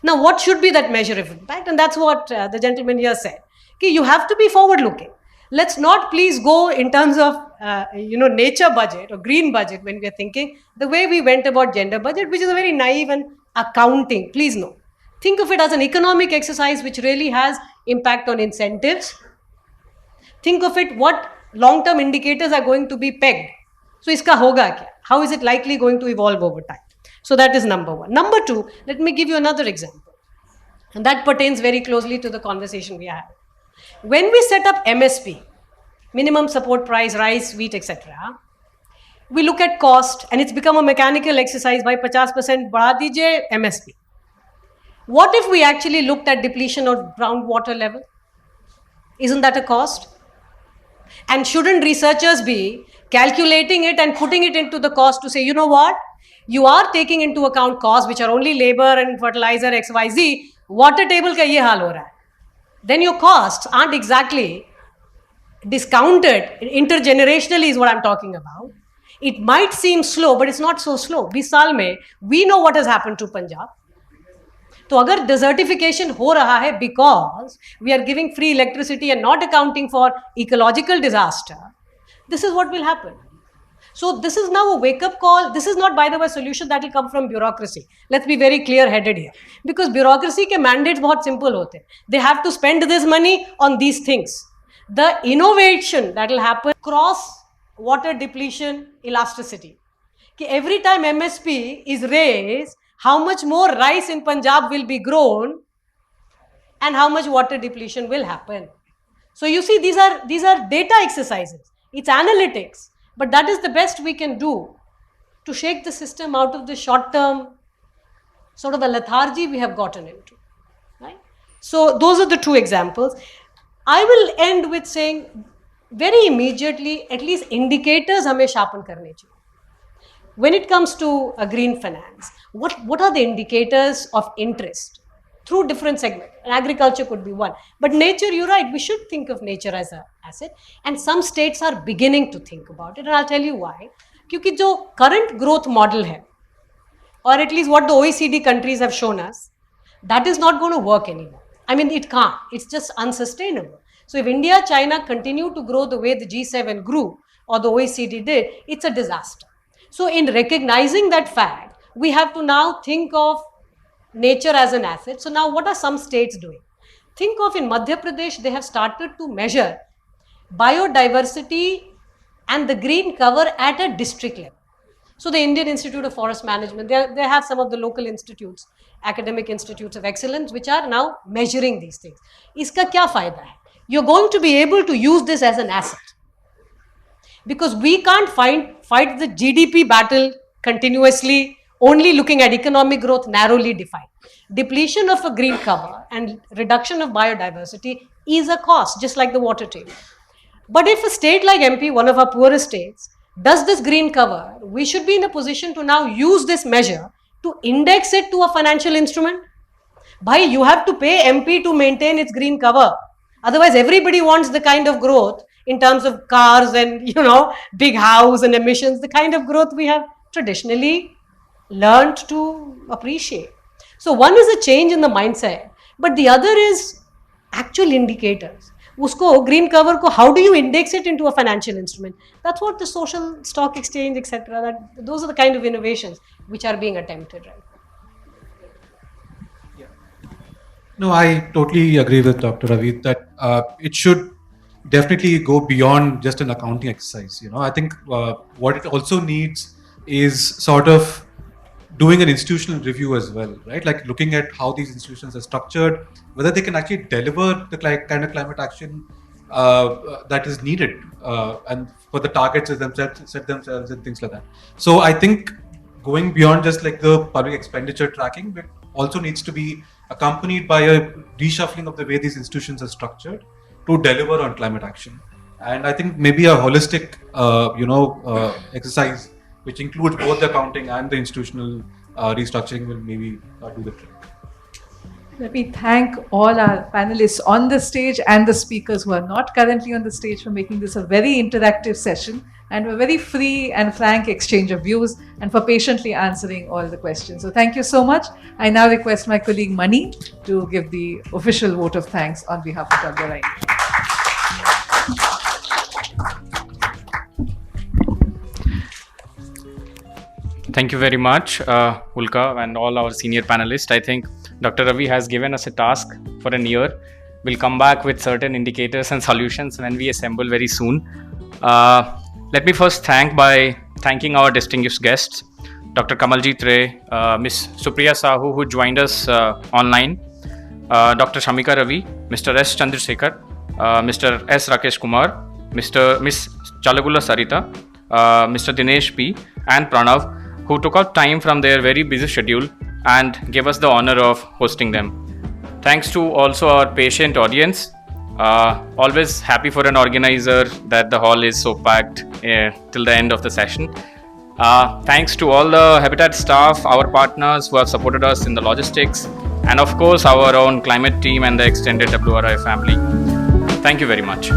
Now, what should be that measure of impact? And that's what the gentleman here said. Okay, you have to be forward-looking. Let's not please go in terms of nature budget or green budget when we are thinking the way we went about gender budget, which is a very naive and accounting. Please no. Think of it as an economic exercise which really has impact on incentives. Think of it, what long-term indicators are going to be pegged. So, iska hoga kya? How is it likely going to evolve over time? So, that is number one. Number two, let me give you another example. And that pertains very closely to the conversation we had. When we set up MSP, minimum support price, rice, wheat, etc., we look at cost and it's become a mechanical exercise by 50% बढ़ा दीजिए MSP. What if we actually looked at depletion of groundwater level? Isn't that a cost? And shouldn't researchers be calculating it and putting it into the cost to say, you know what? You are taking into account costs which are only labor and fertilizer XYZ. Water table ka ye haal ho raha hai. Then your costs aren't exactly discounted. Intergenerationally is what I'm talking about. It might seem slow, but it's not so slow. 20 साल में we know what has happened to Punjab. तो अगर desertification हो रहा है because we are giving free electricity and not accounting for ecological disaster, this is what will happen. So this is now a wake-up call. This is not, by the way, a solution that will come from bureaucracy. Let's be very clear-headed here. Because bureaucracy ke mandates बहुत simple होते हैं. They have to spend this money on these things. The innovation that will happen across water depletion elasticity. Ki every time MSP is raised, how much more rice in Punjab will be grown and how much water depletion will happen. So you see, these are data exercises. It's analytics. But that is the best we can do to shake the system out of the short-term sort of a lethargy we have gotten into. Right? So those are the two examples. I will end with saying very immediately, at least indicators हमें sharpen करने चाहिए. When it comes to a green finance, what are the indicators of interest through different segments? And agriculture could be one. But nature, you're right, we should think of nature as an asset. And some states are beginning to think about it. And I'll tell you why. Because the current growth model hai, or at least what the OECD countries have shown us, that is not going to work anymore. I mean, it can't. It's just unsustainable. So if India, China continue to grow the way the G7 grew or the OECD did, it's a disaster. So in recognizing that fact, we have to now think of nature as an asset. So now what are some states doing? Think of in Madhya Pradesh, they have started to measure biodiversity and the green cover at a district level. So the Indian Institute of Forest Management, they have some of the local institutes, academic institutes of excellence, which are now measuring these things. Iska kya fayda hai? You're going to be able to use this as an asset. Because we can't fight the GDP battle continuously, only looking at economic growth narrowly defined. Depletion of a green cover and reduction of biodiversity is a cost, just like the water table. But if a state like MP, one of our poorest states, does this green cover, we should be in a position to now use this measure to index it to a financial instrument. Bhai, you have to pay MP to maintain its green cover. Otherwise, everybody wants the kind of growth in terms of cars and, big house and emissions, the kind of growth we have traditionally learned to appreciate. So one is a change in the mindset, but the other is actual indicators. Usko green cover ko, how do you index it into a financial instrument? That's what the social stock exchange, etc. Those are the kind of innovations which are being attempted right now. No, I totally agree with Dr. Ravi that it should definitely go beyond just an accounting exercise. I think what it also needs is sort of doing an institutional review as well, right? Like looking at how these institutions are structured, whether they can actually deliver the kind of climate action that is needed, and for the targets that set themselves and things like that. So I think going beyond just like the public expenditure tracking, but also needs to be accompanied by a reshuffling of the way these institutions are structured to deliver on climate action. And I think maybe a holistic, exercise which includes both the accounting and the institutional restructuring will maybe do the trick. Let me thank all our panelists on the stage and the speakers who are not currently on the stage for making this a very interactive session and a very free and frank exchange of views and for patiently answering all the questions. So thank you so much. I now request my colleague Mani to give the official vote of thanks on behalf of WRI-India. Thank you very much, Ulka and all our senior panelists. I think Dr. Ravi has given us a task for a year. We'll come back with certain indicators and solutions when we assemble very soon. Let me first thanking our distinguished guests, Dr. Kamaljeet Ray, Ms. Supriya Sahu, who joined us online, Dr. Shamika Ravi, Mr. S. Chandrasekhar, Mr. S. Rakesh Kumar, Ms. Chalagula Sarita, Mr. Dinesh P. and Pranav, who took out time from their very busy schedule and gave us the honor of hosting them. Thanks to also our patient audience. Always happy for an organizer that the hall is so packed till the end of the session. Thanks to all the Habitat staff, our partners who have supported us in the logistics, and of course our own climate team and the extended WRI family. Thank you very much.